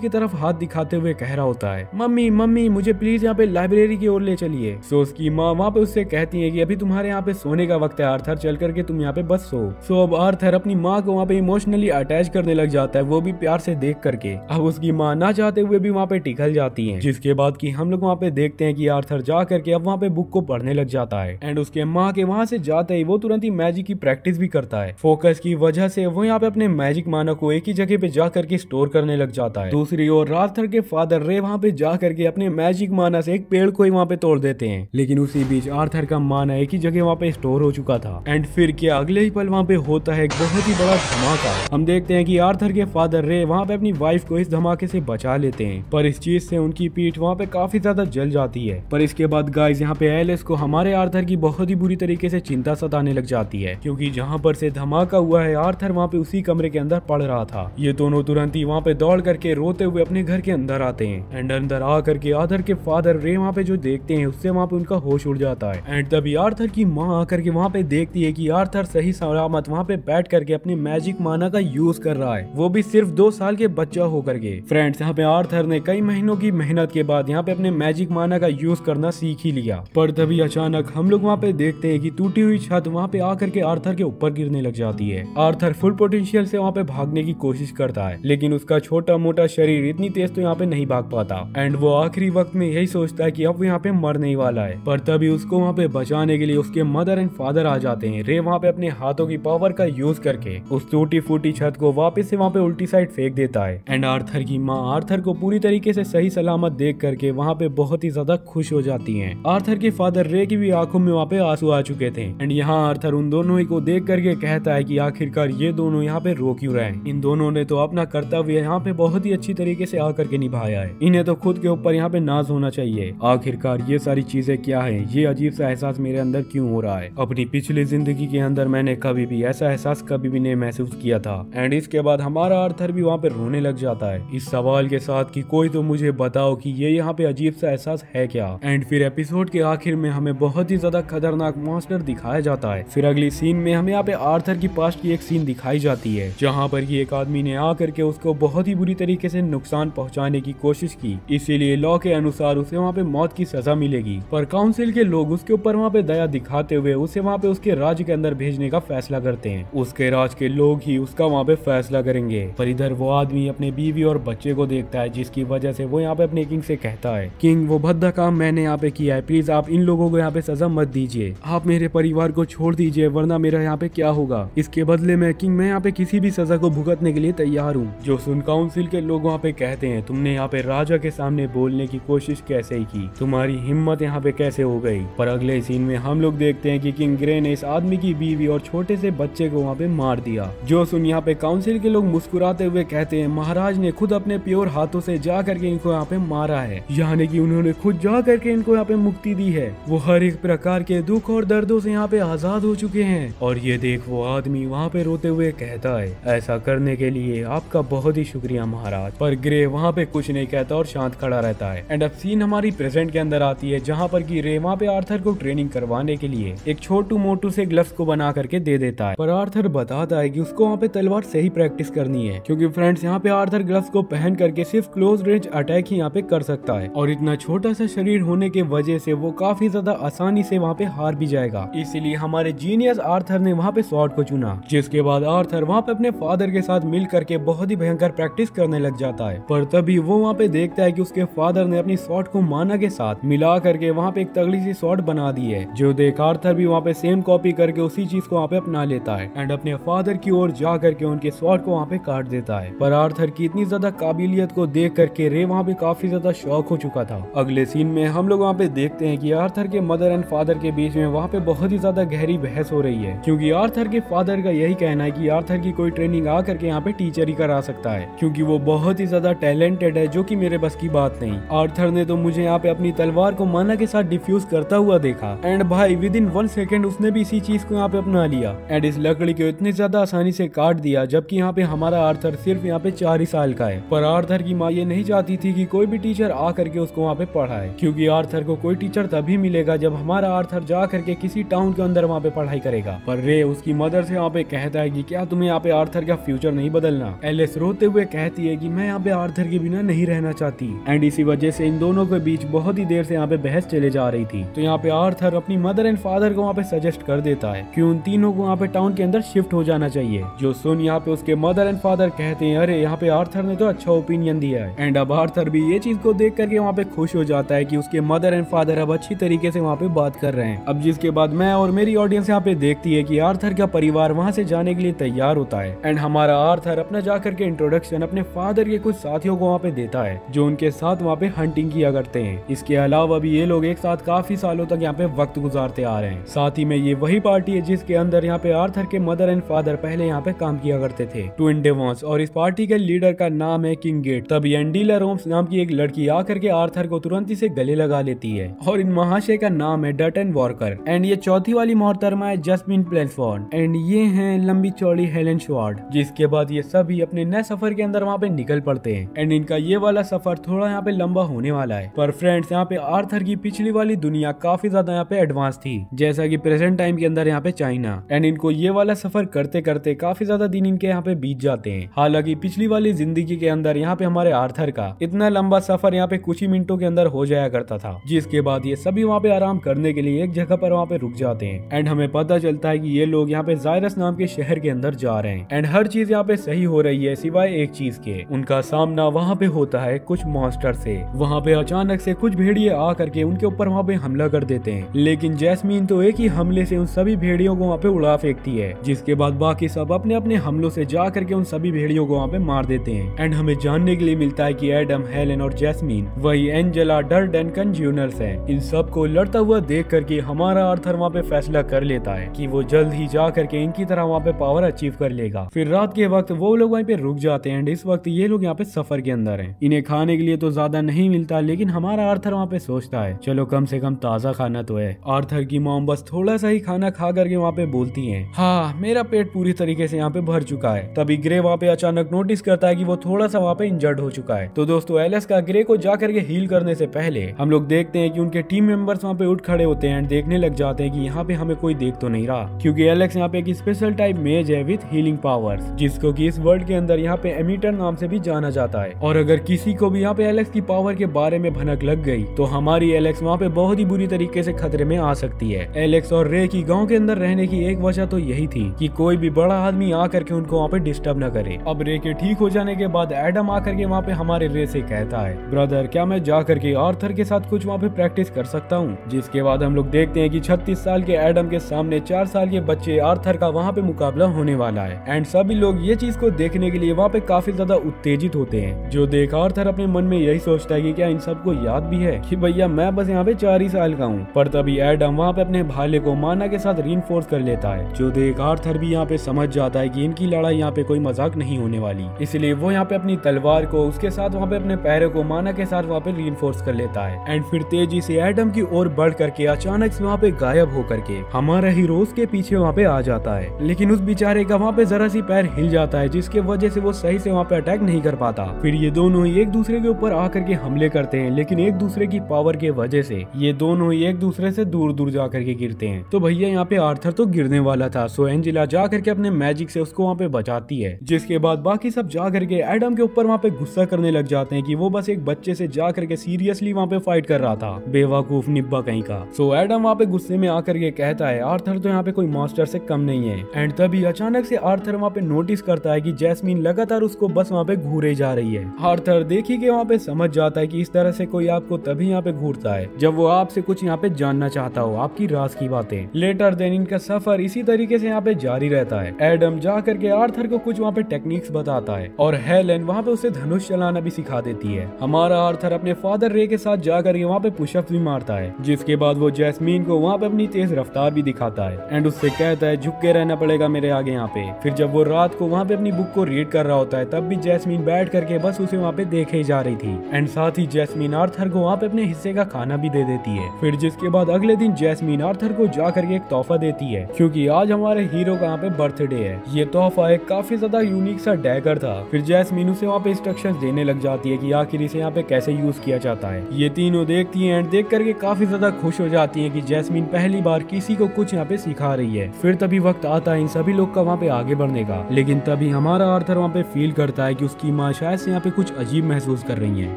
की तरफ हाथ दिखाते हुए कह रहा होता है, मम्मी मम्मी मुझे प्लीज यहाँ पे लाइब्रेरी की ओर ले चलिए। सो उसकी माँ वहाँ पे उससे कहती है कि अभी तुम्हारे यहाँ पे सोने का वक्त है आर्थर, चल करके तुम यहाँ पे बस सो। सो अब आर्थर अपनी माँ को वहाँ पे इमोशनली अटैच करने लग जाता है, वो भी प्यार से देख करके। अब उसकी माँ ना चाहते हुए भी वहाँ पे टिकल जाती है, जिसके बाद की हम लोग वहाँ पे देखते हैं कि आर्थर जा करके अब वहाँ पे बुक को पढ़ने लग जाता है। एंड उसके माँ के वहाँ से जाते ही वो तुरंत ही मैजिक की प्रैक्टिस भी करता है। फोकस की वजह से वो यहाँ पे अपने मैजिक माना को एक ही जगह पे जा करके स्टोर करने लग जाता है। दूसरी ओर आर्थर के फादर रे वहाँ पे जा करके अपने मैजिक माना से एक पेड़ को ही वहाँ पे तोड़ देते हैं, लेकिन उसी बीच आर्थर का माना एक ही जगह वहाँ पे स्टोर हो चुका था। एंड फिर क्या अगले ही पल वहाँ पे होता है एक बहुत ही बड़ा धमाका। हम देखते हैं कि आर्थर के फादर रे वहाँ पे अपनी वाइफ को इस धमाके से बचा लेते हैं, पर इस चीज से उनकी पीठ वहाँ पे काफी ज्यादा जल जाती है। पर इसके बाद गाइस यहाँ पे एलिस को हमारे आर्थर की बहुत ही बुरी तरीके से चिंता सताने लग जाती है, क्योंकि जहाँ पर से धमाका हुआ है आर्थर वहाँ पे उसी कमरे के अंदर पड़ रहा था। ये दोनों तुरंत ही वहाँ पे दौड़ करके रोते हुए अपने घर के अंदर आते हैं। एंड अंदर आ करके आर्थर के फादर रे वहाँ पे जो देखते हैं उससे वहाँ पे उनका होश उड़ जाता है। एंड तभी आर्थर की माँ आकर के वहाँ पे देखती है कि आर्थर सही सलामत वहाँ पे बैठ करके अपने मैजिक माना का यूज कर रहा है, वो भी सिर्फ 2 साल के बच्चा होकर के। फ्रेंड्स यहाँ पे आर्थर ने कई महीनों की मेहनत के बाद यहाँ पे अपने मैजिक माना का यूज करना सीख ही लिया। पर तभी अचानक हम लोग वहाँ पे देखते हैं कि टूटी हुई छत वहाँ पे आकर के आर्थर के ऊपर गिरने लग जाती है। आर्थर फुल पोटेंशियल से वहाँ पे भागने की कोशिश करता है, लेकिन उसका छोटा मोटा शरीर इतनी तेज तो यहाँ पे नहीं भाग पाता। एंड वो आखिरी वक्त में यही सोचता है कि अब यहाँ पे मरने ही वाला है। पर तभी उसको वहाँ पे बचाने के लिए उसके मदर एंड फादर आ जाते हैं। रे वहाँ पे अपने हाथों की पावर का यूज करके उस टूटी फूटी छत को वापस से वहाँ पे उल्टी साइड फेंक देता है। एंड आर्थर की माँ आर्थर को पूरी तरीके से सही सलामत देख करके वहाँ पे बहुत ही ज्यादा खुश हो जाती हैं। आर्थर के फादर रे की भी आंखों में वहाँ पे आंसू आ चुके थे। एंड यहाँ आर्थर उन दोनों ही को देख करके कहता है कि आखिरकार ये दोनों यहाँ पे रो क्यों रहे हैं। इन दोनों ने तो अपना कर्तव्य यहाँ पे बहुत ही अच्छी तरीके से आकर के निभाया है, इन्हें तो खुद के ऊपर यहाँ पे नाज होना चाहिए। आखिरकार ये सारी चीजें क्या है, ये अजीब सा एहसास मेरे अंदर क्यों हो रहा है। अपनी पिछली जिंदगी के अंदर मैंने कभी भी ऐसा एहसास कभी भी नहीं महसूस किया था। एंड इसके बाद हमारा आर्थर भी वहाँ पे रोने लग जाता है इस सवाल के साथ कि कोई तो मुझे बताओ कि ये यहाँ पे अजीब सा एहसास है क्या। एंड फिर एपिसोड के आखिर में हमें बहुत ही ज्यादा खतरनाक मॉन्स्टर दिखाया जाता है। फिर अगली सीन में हमें यहाँ पे आर्थर की पास्ट की एक सीन दिखाई जाती है, जहाँ पर एक आदमी ने आकर के उसको बहुत ही बुरी तरीके से नुकसान पहुँचाने की कोशिश की, इसीलिए लॉ के अनुसार उसे वहाँ पे मौत की सजा मिलेगी। पर काउंसिल के लोग उसके ऊपर वहाँ पे दया दिखाते हुए उसे वहाँ पे उसके राज्य के अंदर भेजने का फैसला करते हैं। उसके राज के लोग ही उसका वहाँ पे फैसला करेंगे। पर इधर वो आदमी अपने बीवी और बच्चे को देखता है, जिसकी वजह से वो यहाँ पे अपने किंग से कहता है, किंग वो भद्दा काम मैंने यहाँ पे किया है, प्लीज आप इन लोगों को यहाँ पे सजा मत दीजिए, आप मेरे परिवार को छोड़ दीजिए, वरना मेरा यहाँ पे क्या होगा। इसके बदले में किंग मैं यहाँ पे किसी भी सजा को भुगतने के लिए तैयार हूँ। जो सुन काउंसिल के लोग वहाँ पे कहते हैं, तुमने यहाँ पे राजा के सामने बोलने की कोशिश कैसे की, तुम्हारी हिम्मत यहाँ पे कैसे हो गई। पर अगले सीन में हम लोग देखते हैं कि किंग ग्रे ने इस आदमी की बीवी और छोटे से बच्चे को वहाँ पे मार दिया। जो सुन यहाँ पे काउंसिल के लोग मुस्कुराते हुए कहते हैं, महाराज ने खुद अपने प्योर हाथों से जा करके इनको यहाँ पे मारा है, यानी कि उन्होंने खुद जा करके इनको यहाँ पे मुक्ति दी है। वो हर एक प्रकार के दुख और दर्दों से यहाँ पे आजाद हो चुके हैं। और ये देख वो आदमी वहाँ पे रोते हुए कहता है, ऐसा करने के लिए आपका बहुत ही शुक्रिया महाराज। पर ग्रे वहाँ पे कुछ नहीं कहता और शांत खड़ा रहता है। एंड अब सीन हमारी प्रेजेंट के अंदर आती है, जहाँ पर की रे वहाँ पे आर्थर को ट्रेनिंग करवाने के लिए एक छोटू मोटू से ग्लव्स को बना करके दे देता है। पर आर्थर बताता है कि उसको वहाँ पे तलवार से ही प्रैक्टिस करनी है, क्योंकि फ्रेंड्स यहाँ पे आर्थर ग्लव्स को पहन करके सिर्फ क्लोज रेंज अटैक ही यहाँ पे कर सकता है, और इतना छोटा सा शरीर होने के वजह से वो काफी ज्यादा आसानी से वहाँ पे हार भी जाएगा। इसीलिए हमारे जीनियस आर्थर ने वहाँ पे स्वॉर्ड को चुना, जिसके बाद आर्थर वहाँ पे अपने फादर के साथ मिल करके बहुत ही भयंकर प्रैक्टिस करने लग जाता है। पर तभी वो वहाँ पे देखता है कि उसके फादर ने अपनी स्वॉर्ड को माना के साथ मिला करके वहाँ पे एक तगड़ी सी स्वॉर्ड बना दी है, जो देख आर्थर भी वहाँ पे सेम कॉपी करके उसी चीज को वहाँ पे अपना लेता है एंड अपने फादर की ओर जा करके उनके स्वॉर्ड को वहाँ पे काट देता है। पर आर्थर की इतनी ज्यादा काबिलियत को देख करके रे वहाँ पे काफी ज्यादा शॉक हो चुका था। अगले सीन में हम लोग वहाँ पे देखते हैं कि आर्थर के मदर एंड फादर के बीच में वहाँ पे बहुत ही ज्यादा गहरी बहस हो रही है, क्योंकि आर्थर के फादर का यही कहना है कि आर्थर की कोई ट्रेनिंग आ करके यहाँ पे टीचर ही करा सकता है, क्योंकि वो बहुत ही ज्यादा टैलेंटेड है, जो कि मेरे बस की बात नहीं। आर्थर ने तो मुझे यहाँ पे अपनी तलवार को माना के साथ डिफ्यूज करता हुआ देखा, एंड भाई विद इन 1 सेकेंड उसने भी इसी चीज को यहाँ पे अपना लिया एंड इस लकड़ी को इतनी ज्यादा आसानी से काट दिया, जबकि यहाँ पे हमारा आर्थर सिर्फ यहाँ पे 4 ही साल का है। पर आर्थर की माँ ये नहीं चाहती थी कि कोई भी टीचर आ करके उसको वहाँ पे पढ़ाए, क्योंकि आर्थर को कोई टीचर तभी मिलेगा जब हमारा आर्थर जा करके किसी टाउन के अंदर वहाँ पे पढ़ाई करेगा। पर रे उसकी मदर से वहाँ पे कहता है कि क्या तुम्हें यहाँ पे आर्थर का फ्यूचर नहीं बदलना। एलिस रोते हुए कहती है कि मैं यहाँ पे आर्थर के बिना नहीं रहना चाहती एंड इसी वजह से इन दोनों के बीच बहुत ही देर से यहाँ पे बहस चले जा रही थी। तो यहाँ पे आर्थर अपनी मदर एंड फादर को वहाँ पे सजेस्ट कर देता है कि उन तीनों को वहाँ पे टाउन के अंदर शिफ्ट हो जाना चाहिए। जो सुन यहाँ पे उसके मदर एंड फादर कहते हैं अरे यहाँ पे आर्थर ने तो अच्छा ओपिनियन दिया है एंड अब आर्थर भी ये चीज को देख करके वहाँ पे खुश हो जाता है कि उसके मदर एंड फादर अब अच्छी तरीके से वहाँ पे बात कर रहे हैं। अब जिसके बाद मैं और मेरी ऑडियंस यहाँ पे देखती है कि आर्थर का परिवार वहाँ से जाने के लिए तैयार होता है एंड हमारा आर्थर अपना जाकर के इंट्रोडक्शन अपने फादर के कुछ साथियों को वहाँ पे देता है जो उनके साथ वहाँ पे हंटिंग किया करते हैं। इसके अलावा भी ये लोग एक साथ काफी सालों तक यहाँ पे वक्त गुजारते आ रहे हैं। साथ ही में ये वही पार्टी है जिसके अंदर यहाँ पे आर्थर के मदर एंड फादर पहले यहाँ पे काम किया करते थे, ट्विन डेवॉन्स, और इस पार्टी के लीडर का नाम है किंग गेट। तभी एंडीला रोम्स नाम की एक लड़की आकर के आर्थर को तुरंत ही से गले लगा लेती है और इन महाशय का नाम है डटन वॉर्कर एंड ये चौथी वाली मोहतरमा है जस्मिन प्लेसफोर्ड एंड ये है लंबी चौड़ी हेलेन श्वार्ड। जिसके बाद ये सभी अपने नए सफर के अंदर वहाँ पे निकल पड़ते हैं एंड इनका ये वाला सफर थोड़ा यहाँ पे लंबा होने वाला है। पर फ्रेंड्स यहाँ पे आर्थर की पिछली वाली दुनिया काफी ज्यादा यहाँ पे एडवांस थी जैसा कि प्रेजेंट टाइम के अंदर यहाँ पे चाइना एंड इनको ये वाला सफर करते करते काफी ज्यादा दिन इनके यहाँ पे बीत जाते हैं। हालांकि पिछली वाली जिंदगी के अंदर यहाँ पे हमारे आर्थर का इतना लंबा सफर यहाँ पे कुछ ही मिनटों के अंदर हो जाया करता था। जिसके बाद ये सभी वहाँ पे आराम करने के लिए एक जगह पर वहाँ पे रुक जाते हैं एंड हमें पता चलता है कि ये लोग यहाँ पे जायरस नाम के शहर के अंदर जा रहे हैं एंड हर चीज यहाँ पे सही हो रही है सिवाय एक चीज के, उनका सामना वहाँ पे होता है कुछ मॉन्स्टर से। वहाँ पे अचानक से कुछ भेड़िए आ करके उनके ऊपर वहाँ पे हमला कर देते हैं लेकिन जैस्मीन तो एक ही हमले से उन सभी भेड़ियों को वहाँ पे उड़ा फेंकती है। जिसके बाद बाकी सब अपने अपने हमलों से जा करके उन सभी भेड़ियों को वहाँ पे मार देते हैं एंड हमें जानने के लिए मिलता है कि एडम, हेलेन और जैस्मीन वही एंजेला, डर्डेन कंज्यूनर्स हैं। इन सब को लड़ता हुआ देख करके हमारा आर्थर वहाँ पे फैसला कर लेता है कि वो जल्द ही जा करके इनकी तरह वहाँ पे पावर अचीव कर लेगा। फिर रात के वक्त वो लोग वहीं पे रुक जाते हैं एंड इस वक्त ये लोग यहाँ पे सफर के अंदर हैं। इन्हें खाने के लिए तो ज्यादा नहीं मिलता लेकिन हमारा आर्थर वहाँ पे सोचता है चलो कम से कम ताजा खाना तो है। आर्थर की मॉम बस थोड़ा सा ही खाना खा करके वहाँ पे बोलती है हाँ मेरा पेट पूरी तरीके से यहाँ पे भर चुका है। तभी ग्रे वहाँ पे अचानक नोटिस करता है कि वो थोड़ा सा वहाँ पे इंजर्ड हो चुका है। तो दोस्तों एलिस का ग्रे को जा करके हील करने से पहले हम लोग देखते हैं कि उनके टीम मेंबर्स वहाँ पे उठ खड़े होते हैं एंड देखने लग जाते हैं कि यहाँ पे हमें कोई देख तो नहीं रहा क्योंकि एलेक्स यहाँ पे एक स्पेशल टाइप मेज है विथ हीलिंग पावर्स जिसको कि इस वर्ल्ड के अंदर यहाँ पे एमीटर नाम से भी जाना जाता है। और अगर किसी को भी यहाँ पे एलेक्स की पावर के बारे में भनक लग गई तो हमारी एलेक्स वहाँ पे बहुत ही बुरी तरीके से खतरे में आ सकती है। एलेक्स और रे की गाँव के अंदर रहने की एक वजह तो यही थी कि कोई भी बड़ा आदमी आकर के उनको वहाँ पे डिस्टर्ब न करे। अब रे के ठीक हो जाने के बाद एडम आकर के वहाँ पे हमारे रे से कहता है ब्रदर क्या मैं जा करके आर्थर के साथ कुछ वहाँ पे प्रैक्टिस कर सकता हूँ। जिसके बाद हम लोग देखते हैं कि 36 साल के एडम के सामने 4 साल के बच्चे आर्थर का वहाँ पे मुकाबला होने वाला है एंड सभी लोग ये चीज को देखने के लिए वहाँ पे काफी ज्यादा उत्तेजित होते हैं। जो देख आर्थर अपने मन में यही सोचता है कि क्या इन सबको याद भी है कि भैया मैं बस यहाँ पे 4 ही साल का हूँ। पर तभी एडम वहाँ पे अपने भाले को माना के साथ रीइंफोर्स कर लेता है। जो देख आर्थर भी यहाँ पे समझ जाता है कि इनकी लड़ाई यहाँ पे कोई मजाक नहीं होने वाली, इसलिए वो यहाँ पे अपनी तलवार को उसके साथ वहाँ पे अपने पैरों को माना के साथ वहाँ पे रीइंफोर्स कर लेता है एंड फिर तेजी से एडम की ओर बढ़ करके अचानक से वहाँ पे गायब होकर के हमारा हीरो उसके पीछे वहाँ पे आ जाता है। लेकिन उस बेचारे का वहाँ पे जरा सी पैर हिल जाता है जिसके वजह से वो सही से वहाँ पे अटैक नहीं कर पाता। फिर ये दोनों ही एक दूसरे के ऊपर आकर के हमले करते हैं लेकिन एक दूसरे की पावर के वजह से ये दोनों ही एक दूसरे से दूर दूर जा करके गिरते हैं। तो भैया यहाँ पे आर्थर तो गिरने वाला था, सो एंजेला जा करके अपने मैजिक से उसको वहाँ पे बचाती है। जिसके बाद बाकी सब जा करके एडम के ऊपर वहाँ पे गुस्सा करने लग जाते हैं कि वो बस एक बच्चे से जा करके सीरियसली वहाँ पे फाइट कर रहा था, बेवकूफ निब्बा कहीं का। सो एडम वहाँ पे गुस्से में आकर के कहता है आर्थर तो यहाँ पे कोई मास्टर से कम नहीं है। एंड तभी अचानक से आर्थर वहाँ पे नोटिस करता है कि जैस्मीन लगातार उसको बस वहाँ पे घूरे जा रही है। आर्थर देखी के वहाँ पे समझ जाता है कि इस तरह से कोई आपको तभी यहाँ पे घूरता है जब वो आपसे कुछ यहाँ पे जानना चाहता हो, आपकी राज की बातें। लेटर देन इनका सफर इसी तरीके से यहाँ पे जारी रहता है। एडम जा करके आर्थर को कुछ वहाँ पे टेक्निक्स बताता है और हेलेन वहाँ पे उसे धनुष चलाना भी सिखा देती है। हमारा आर्थर अपने फादर रे के साथ जा करके वहाँ पे पुशअप्स भी मारता है। जिसके बाद वो जैस्मीन को वहाँ पे अपनी तेज रफ्तार भी दिखाता है एंड उससे कहता है झुक के रहना पड़ेगा मेरे आगे यहाँ पे। फिर जब वो रात को वहाँ पे अपनी बुक को रीड कर रहा होता है तब भी जैस्मीन बैठ करके बस उसे वहाँ पे देखे ही जा रही थी एंड साथ ही जैस्मीन आर्थर को वहाँ पे अपने हिस्से का खाना भी दे देती है। फिर जिसके बाद अगले दिन जैस्मीन आर्थर को जा करके एक तोहफा देती है क्योंकि आज हमारे हीरो का यहाँ पे बर्थडे है। ये तोहफा एक काफी ज्यादा यूनिक सा डैगर था। फिर जैस्मीन उसे वहाँ पे इंस्ट्रक्शंस देने लग जाती है कि आखिर इसे यहाँ पे कैसे यूज किया जाता है। ये तीनों देखती हैं एंड देख करके काफी ज्यादा खुश हो जाती हैं कि जैस्मीन पहली बार किसी को कुछ यहाँ पे सिखा रही है। फिर तभी वक्त आता है इन सभी लोग का वहाँ पे आगे बढ़ने का, लेकिन तभी तभी हमारा आर्थर वहाँ पे फील करता है कि उसकी माँ शायद से यहाँ पे कुछ अजीब महसूस कर रही है,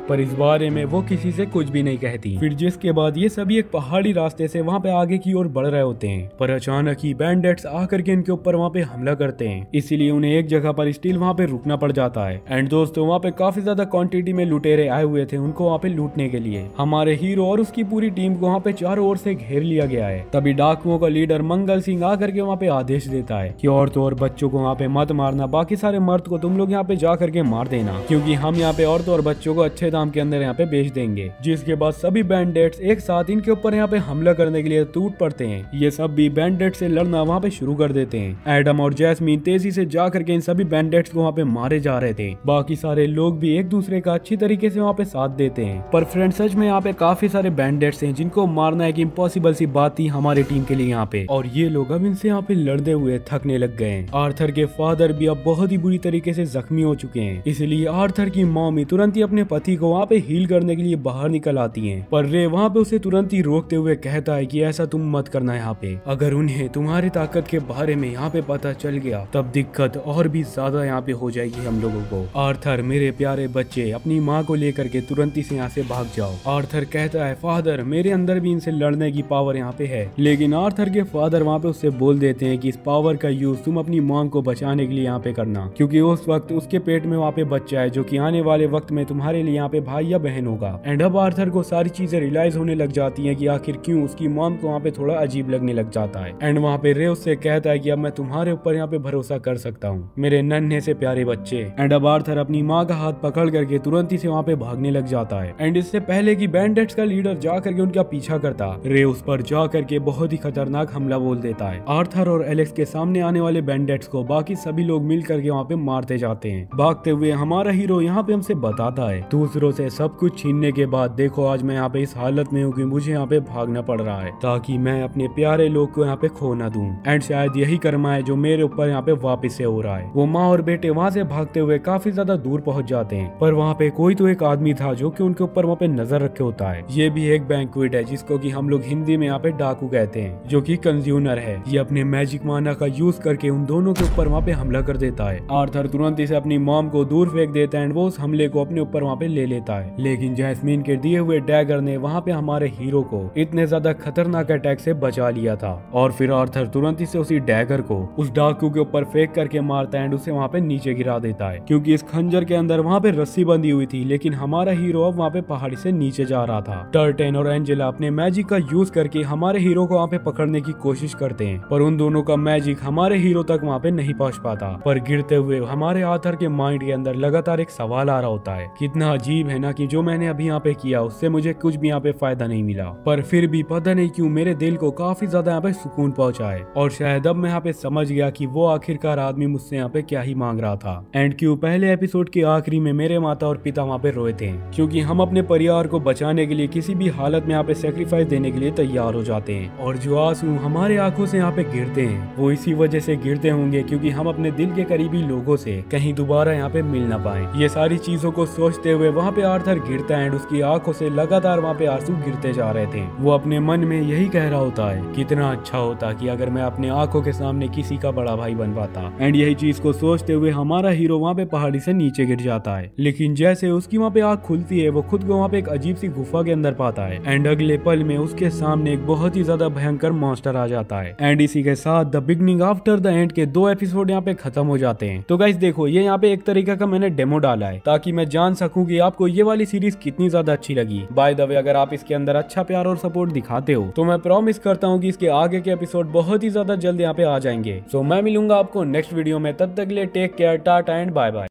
पर इस बारे में वो किसी से कुछ भी नहीं कहती। फिर जिसके बाद ये सभी एक पहाड़ी रास्ते से वहाँ पे आगे की ओर बढ़ रहे होते हैं, पर अचानक ही बैंडिट्स आकर के इनके ऊपर वहाँ पे हमला करते हैं, इसीलिए उन्हें एक जगह पर स्टिल वहाँ पे रुकना पड़ जाता है। एंड दोस्तों वहाँ पे काफी ज्यादा क्वांटिटी में लुटेरे आए हुए थे उनको वहाँ पे लूटने के लिए। हमारे हीरो और उसकी पूरी टीम को वहाँ पे चारों ओर से घेर लिया गया है। तभी डाकुओं का लीडर मंगल सिंह आकर के वहाँ पे आदेश देता है कि औरतों और बच्चों को वहाँ पे मत मारना, बाकी सारे मर्द को तुम लोग यहाँ पे जा करके मार देना, क्योंकि हम यहाँ पे औरतों और बच्चों को अच्छे दाम के अंदर यहाँ पे बेच देंगे। जिसके बाद सभी बैंडिट्स एक साथ इनके ऊपर यहाँ पे हमला करने के लिए टूट पड़ते हैं। ये सब भी बैंडिट से लड़ना वहाँ पे शुरू कर देते हैं। एडम और जैस्मीन तेजी से जा करके इन सभी बैंडिट्स को वहाँ पे मारे जा रहे थे। बाकी सारे लोग भी एक दूसरे का अच्छी तरीके से वहाँ पे साथ देते हैं। पर फ्रेंड सच में यहाँ पे काफी सारे बैंडिट्स हैं जिनको मारना एक इम्पॉसिबल सी बात थी हमारी टीम के लिए यहाँ पे, और ये लोग अब इनसे यहाँ पे लड़ते हुए थकने लग गए हैं। आर्थर के फादर भी अब बहुत ही बुरी तरीके से जख्मी हो चुके हैं, इसलिए आर्थर की मॉमी तुरंत ही अपने पति को वहाँ पे हील करने के लिए बाहर निकल आती है। पर रे वहाँ पे उसे तुरंत ही रोकते हुए कहता है कि ऐसा तुम मत करना यहाँ पे, अगर उन्हें तुम्हारी ताकत के बारे में यहाँ पे पता चल गया तब दिक्कत और भी ज्यादा यहाँ पे हो जाएगी हम लोगों को। आर्थर मेरे प्यारे बच्चे अपनी माँ को लेकर के तुरंत ही से यहाँ से भाग जाओ। आर्थर कहता है फादर मेरे अंदर भी इनसे लड़ने की पावर यहाँ पे है, लेकिन आर्थर के फादर वहाँ पे उससे बोल देते हैं कि इस पावर का यूज तुम अपनी माँ को बचाने के लिए यहाँ पे करना, क्योंकि उस वक्त उसके पेट में वहाँ पे बच्चा है जो कि आने वाले वक्त में तुम्हारे लिए यहाँ पे भाई या बहन होगा। एंड अब आर्थर को सारी चीजें रियलाइज होने लग जाती है कि आखिर क्यों उसकी मॉम को वहाँ पे थोड़ा अजीब लगने लग जाता है। एंड वहाँ पे रे उससे कहता है कि अब मैं तुम्हारे ऊपर यहाँ पे भरोसा कर सकता हूँ मेरे नन्हे से प्यारे बच्चे। एंड अब आर्थर अपनी माँ का हाथ पकड़ करके तुरंत ही से वहाँ पे भागने लग जाता है। एंड इससे पहले कि बैंडिट्स का लीडर जा करके उनका पीछा करता, रे उस पर जा करके बहुत ही खतरनाक हमला बोल देता है। आर्थर और एलेक्स के सामने आने वाले बैंडिट्स को बाकी सभी लोग मिल करके वहाँ पे मारते जाते हैं। भागते हुए हमारा हीरो यहाँ पे हमसे बताता है दूसरों से सब कुछ छीनने के बाद देखो आज मैं यहाँ पे इस हालत में हूँ कि मुझे यहाँ पे भागना पड़ रहा है ताकि मैं अपने प्यारे लोग को यहाँ पे खो ना दूं। एंड शायद यही कर्मा है जो मेरे ऊपर यहाँ पे वापस से हो रहा है। वो माँ और बेटे वहाँ से भागते हुए काफी ज्यादा दूर पहुँच जाते हैं, पर वहाँ पे कोई तो एक आदमी था जो कि उनके ऊपर वहाँ पे नजर रखे होता है। ये भी एक बैंक्वेट है जिसको कि हम लोग हिंदी में यहाँ पे डाकू कहते हैं, जो कि कंज्यूमर है। ये अपने मैजिक माना का यूज करके उन दोनों के ऊपर वहाँ पे हमला कर देता है। आर्थर तुरंत इसे अपनी मॉम को दूर फेंक देता है एंड वो उस हमले को अपने ऊपर वहाँ पे ले लेता है, लेकिन जैस्मीन के दिए हुए डैगर ने वहाँ पे हमारे हीरो को इतने ज्यादा खतरनाक अटैक से बचा लिया था। और फिर आर्थर तुरंत ही से उसी डैगर को उस डाकू के ऊपर फेंक करके मारता है एंड उसे वहाँ पे नीचे गिरा देता है, क्योंकि इस खंजर के अंदर वहाँ पे रस्सी बंधी हुई थी, लेकिन हमारा हीरो अब वहाँ पे पहाड़ी से नीचे जा रहा था। टर्टन और एंजेला अपने मैजिक का यूज करके हमारे हीरो को वहाँ पे पकड़ने की कोशिश करते हैं, पर उन दोनों का मैजिक हमारे हीरो तक वहाँ पे नहीं पहुँच पाता। पर गिरते हुए हमारे आर्थर के माइंड के अंदर लगातार एक सवाल आ रहा होता है, कितना अजीब है ना कि जो मैंने अभी यहाँ पे किया उससे मुझे कुछ भी यहाँ पे फायदा नहीं मिला, पर फिर भी पता नहीं क्यों मेरे दिल को काफी ज्यादा यहाँ पे सुकून पहुंचा है। और शायद अब मैं यहाँ पे समझ गया कि वो आखिरकार आदमी मुझसे यहाँ पे क्या ही मांग रहा था। एंड क्यों पहले एपिसोड के आखिरी में मेरे माता और पिता वहाँ पे रोए थे, क्योंकि हम अपने परिवार को बचाने के लिए किसी भी हालत में यहाँ पे सेक्रीफाइस देने के लिए तैयार हो जाते हैं। और जो आंसू हमारे आंखों से यहाँ पे गिरते हैं वो इसी वजह से गिरते होंगे क्योंकि हम अपने दिल के करीबी लोगों से कहीं दोबारा यहाँ पे मिल ना पाए। ये सारी चीजों को सोचते हुए वहाँ पे आर्थर गिरता है एंड उसकी आंखों से लगातार वहाँ पे आंसू गिरते जा रहे थे। वो अपने मन में यही कह रहा होता है कितना अच्छा होता कि अगर मैं अपने आंखों के सामने किसी का बड़ा भाई बन पाता। एंड यही चीज को सोचते हुए हमारा हीरो वहाँ पे पहाड़ी से नीचे गिर जाता है, लेकिन जैसे उसकी वहाँ पे आँख खुलती है वो खुद को वहाँ पे एक अजीब सी गुफा के अंदर पाता है। एंड अगले पल में उसके सामने एक बहुत ही ज्यादा भयंकर मॉन्स्टर आ जाता है। एंड इसी के साथ the beginning after the end के 2 एपिसोड यहाँ पे खत्म हो जाते हैं। तो गाइस देखो ये यहाँ पे एक तरीका का मैंने डेमो डाला है ताकि मैं जान सकूं कि आपको ये वाली सीरीज कितनी ज्यादा अच्छी लगी। बाय द वे अगर आप इसके अंदर अच्छा प्यार और सपोर्ट दिखाते हो तो मैं प्रॉमिस करता हूँ कि इसके आगे के एपिसोड बहुत ही ज्यादा जल्द यहाँ पे आ जाएंगे। सो मैं मिलूंगा आपको नेक्स्ट वीडियो में, तब तक के लिए take care, tata and bye bye.